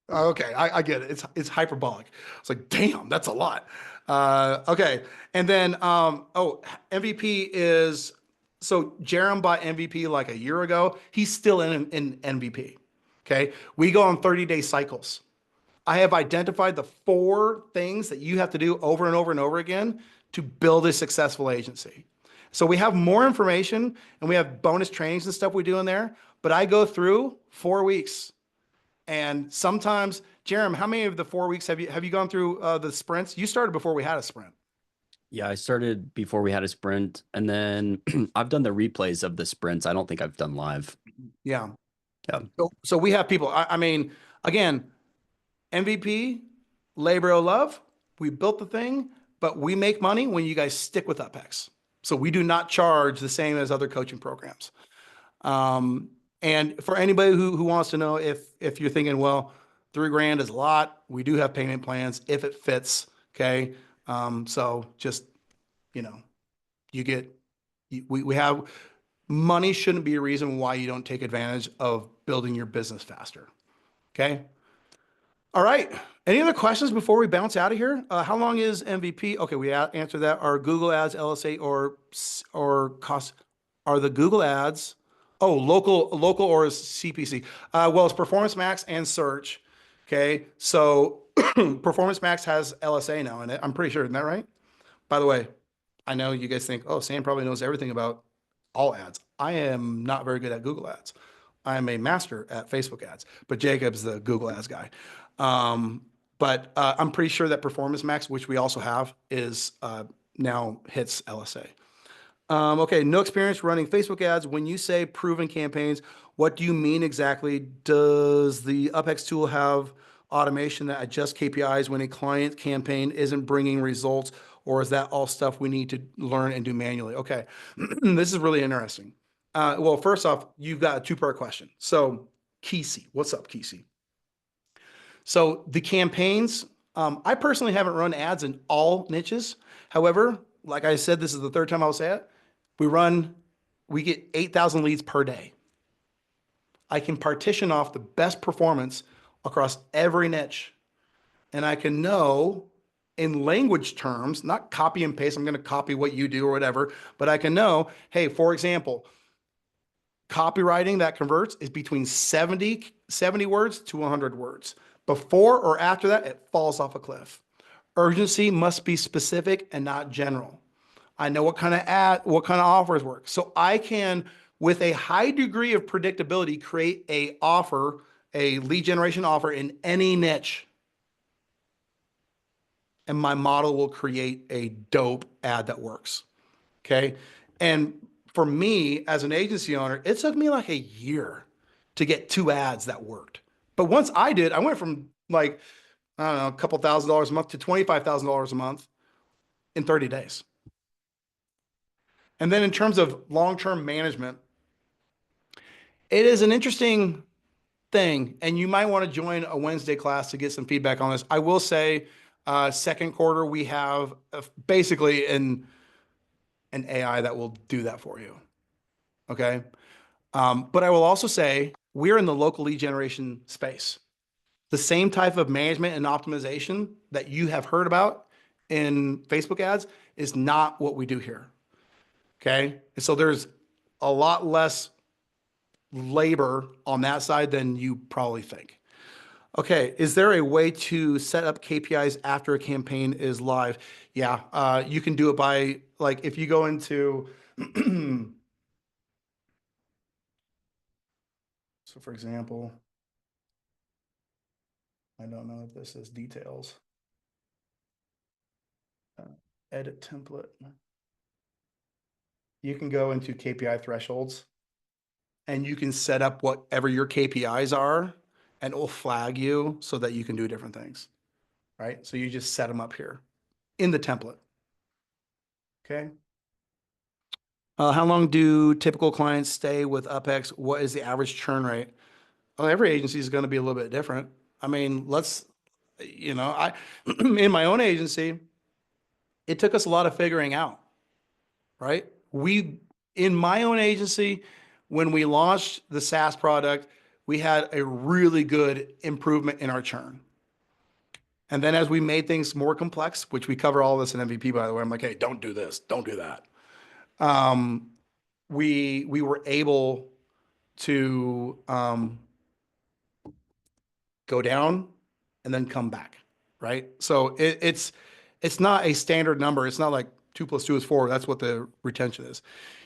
Okay, I get it. It's hyperbolic. It's like, damn, that's a lot. Okay, and then MVP is, so Jerem bought MVP like a year ago. He's still in MVP. Okay, we go on 30-day cycles. I have identified the 4 things that you have to do over and over and over again to build a successful agency. So we have more information and we have bonus trainings and stuff we do in there, but I go through 4 weeks. And sometimes, Jerem, how many of the 4 weeks have you gone through the sprints? You started before we had a sprint. Yeah, I started before we had a sprint, and then I've done the replays of the sprints. I don't think I've done live. Yeah. Yeah. So we have people. I mean, again, MVP, labor of love. We built the thing, but we make money when you guys stick with UpHex. So we do not charge the same as other coaching programs. And for anybody who wants to know, if you're thinking, well, $3,000 is a lot, we do have payment plans if it fits. Okay. So just, we have, money shouldn't be a reason why you don't take advantage of building your business faster. Okay. All right. Any other questions before we bounce out of here? How long is MVP? Okay. We answered that. Are Google ads LSA or cost? Are the Google ads, local or CPC? Well, it's Performance Max and search. Okay. So Performance Max has LSA now in it. I'm pretty sure. Isn't that right? By the way, I know you guys think, oh, Sam probably knows everything about all ads. I am not very good at Google ads. I am a master at Facebook ads, but Jacob's the Google ads guy. But I'm pretty sure that Performance Max, which we also have, is now hits LSA. Okay, no experience running Facebook ads. When you say proven campaigns, what do you mean exactly? Does the UpHex tool have automation that adjusts KPIs when a client campaign isn't bringing results, or is that all stuff we need to learn and do manually? Okay, this is really interesting. Well, first off, you've got a 2-part question. So, Kesey, what's up, Kesey? So the campaigns, I personally haven't run ads in all niches. However, like I said, this is the 3rd time I'll say it. We get 8,000 leads per day. I can partition off the best performance across every niche. And I can know in language terms, not copy and paste, I'm going to copy what you do or whatever, but I can know, hey, for example, copywriting that converts is between 70 words to 100 words. Before or after that, it falls off a cliff. Urgency must be specific and not general. I know what kind of offers work. So I can, with a high degree of predictability, create a lead generation offer in any niche. And my model will create a dope ad that works. Okay. And for me as an agency owner, it took me like a year to get 2 ads that worked. But once I did, I went from like, I don't know, a couple $1,000s a month to $25,000 a month in 30 days. And then in terms of long-term management, it is an interesting thing, and you might want to join a Wednesday class to get some feedback on this. I will say, second quarter, we have basically an AI that will do that for you. Okay. But I will also say we're in the local lead generation space. The same type of management and optimization that you have heard about in Facebook ads is not what we do here. Okay. And so there's a lot less labor on that side than you probably think. Okay. Is there a way to set up KPIs after a campaign is live? Yeah. You can do it by, like, if you go into, so for example, I don't know if this is details. Edit template. You can go into KPI thresholds and you can set up whatever your KPIs are and it will flag you so that you can do different things, right? So you just set them up here in the template. Okay. How long do typical clients stay with UpHex? What is the average churn rate? Well, every agency is going to be a little bit different. I mean, I, in my own agency, it took us a lot of figuring out, right? In my own agency, when we launched the SaaS product, we had a really good improvement in our churn. And then as we made things more complex, which we cover all this in MVP, by the way, I'm like, hey, don't do this, don't do that. We were able to go down and then come back, right? So it's not a standard number. It's not like 2 + 2 is 4. That's what the retention is.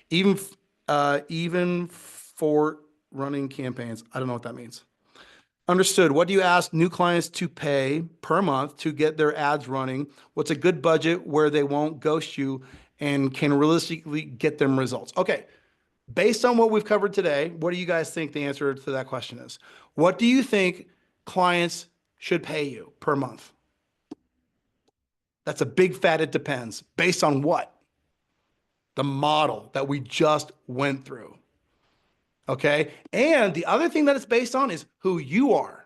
Even for running campaigns. I don't know what that means. Understood. What do you ask new clients to pay per month to get their ads running? What's a good budget where they won't ghost you and can realistically get them results? Okay. Based on what we've covered today, what do you guys think the answer to that question is? What do you think clients should pay you per month? That's a big fat it depends. Based on what? The model that we just went through. Okay. And the other thing that it's based on is who you are.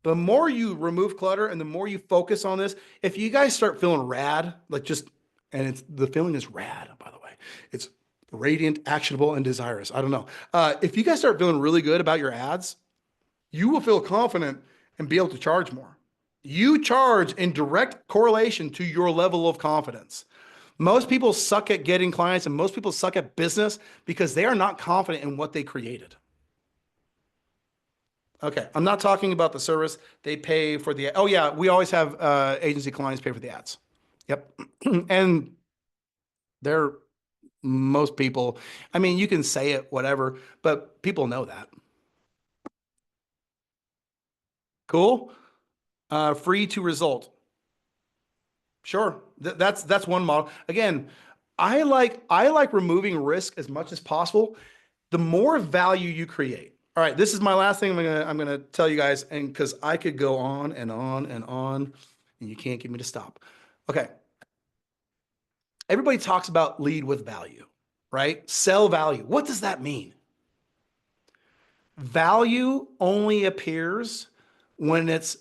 The more you remove clutter and the more you focus on this, if you guys start feeling rad, the feeling is rad, by the way. It's radiant, actionable, and desirous. I don't know. If you guys start feeling really good about your ads, you will feel confident and be able to charge more. You charge in direct correlation to your level of confidence. Most people suck at getting clients and most people suck at business because they are not confident in what they created. Okay, I'm not talking about the service. They pay for the, oh yeah, we always have agency clients pay for the ads. Yep. And most people, I mean, you can say it, whatever, but people know that. Cool. Free to result. Sure. That's one model. Again, I like removing risk as much as possible. The more value you create. All right, this is my last thing I'm gonna tell you guys, and because I could go on and on and on, and you can't get me to stop. Okay. Everybody talks about lead with value, right? Sell value. What does that mean? Value only appears when it's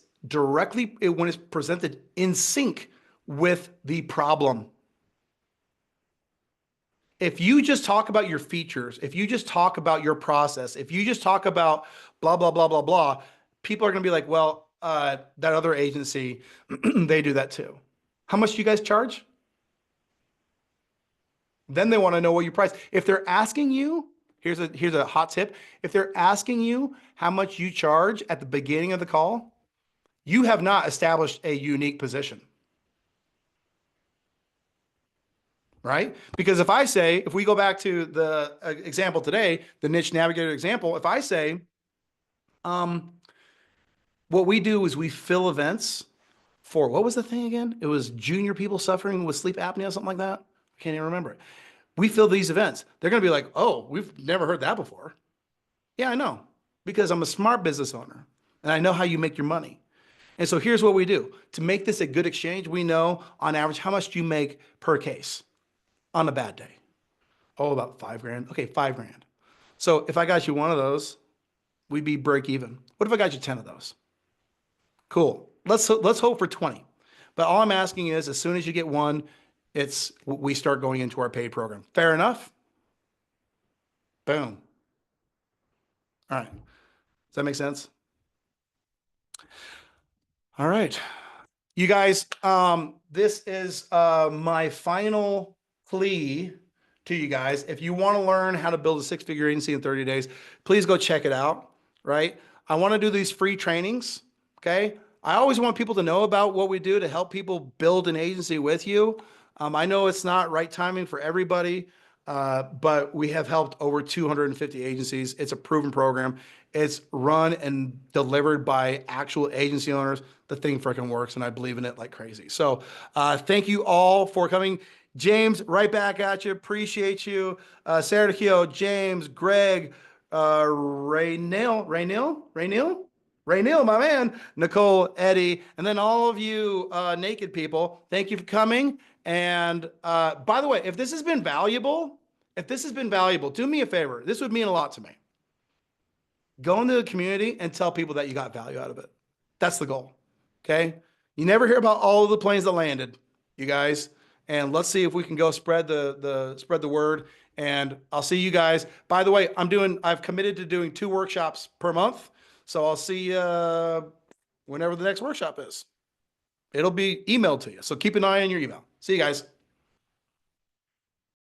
presented in sync with the problem. If you just talk about your features, if you just talk about your process, if you just talk about blah, blah, blah, blah, blah, people are going to be like, well, that other agency, they do that too. How much do you guys charge? Then they want to know what you price. If they're asking you, here's a hot tip. If they're asking you how much you charge at the beginning of the call, you have not established a unique position. Right? Because if we go back to the example today, the niche navigator example, if I say, what we do is we fill events for, what was the thing again? It was junior people suffering with sleep apnea, something like that. I can't even remember it. We fill these events. They're going to be like, oh, we've never heard that before. Yeah, I know, because I'm a smart business owner and I know how you make your money. And so here's what we do. To make this a good exchange, we know on average how much do you make per case on a bad day? Oh, about 5 grand. Okay, 5 grand. So if I got you one of those, we'd be break even. What if I got you 10 of those? Cool. Let's hope for 20. But all I'm asking is, as soon as you get one, we start going into our paid program. Fair enough? Boom. All right. Does that make sense? All right. You guys, this is my final plea to you guys. If you want to learn how to build a 6-figure agency in 30 days, please go check it out, right? I want to do these free trainings, okay? I always want people to know about what we do to help people build an agency with you. I know it's not right timing for everybody, but we have helped over 250 agencies. It's a proven program. It's run and delivered by actual agency owners. The thing freaking works, and I believe in it like crazy. So thank you all for coming. James, right back at you. Appreciate you. Sarah DeKio, James, Greg, Raynil, my man, Nicole, Eddie, and then all of you naked people. Thank you for coming. And by the way, if this has been valuable, do me a favor. This would mean a lot to me. Go into the community and tell people that you got value out of it. That's the goal. Okay. You never hear about all of the planes that landed, you guys. And let's see if we can go spread the word. And I'll see you guys. By the way, I've committed to doing 2 workshops per month. So I'll see you whenever the next workshop is. It'll be emailed to you. So keep an eye on your email. See you guys.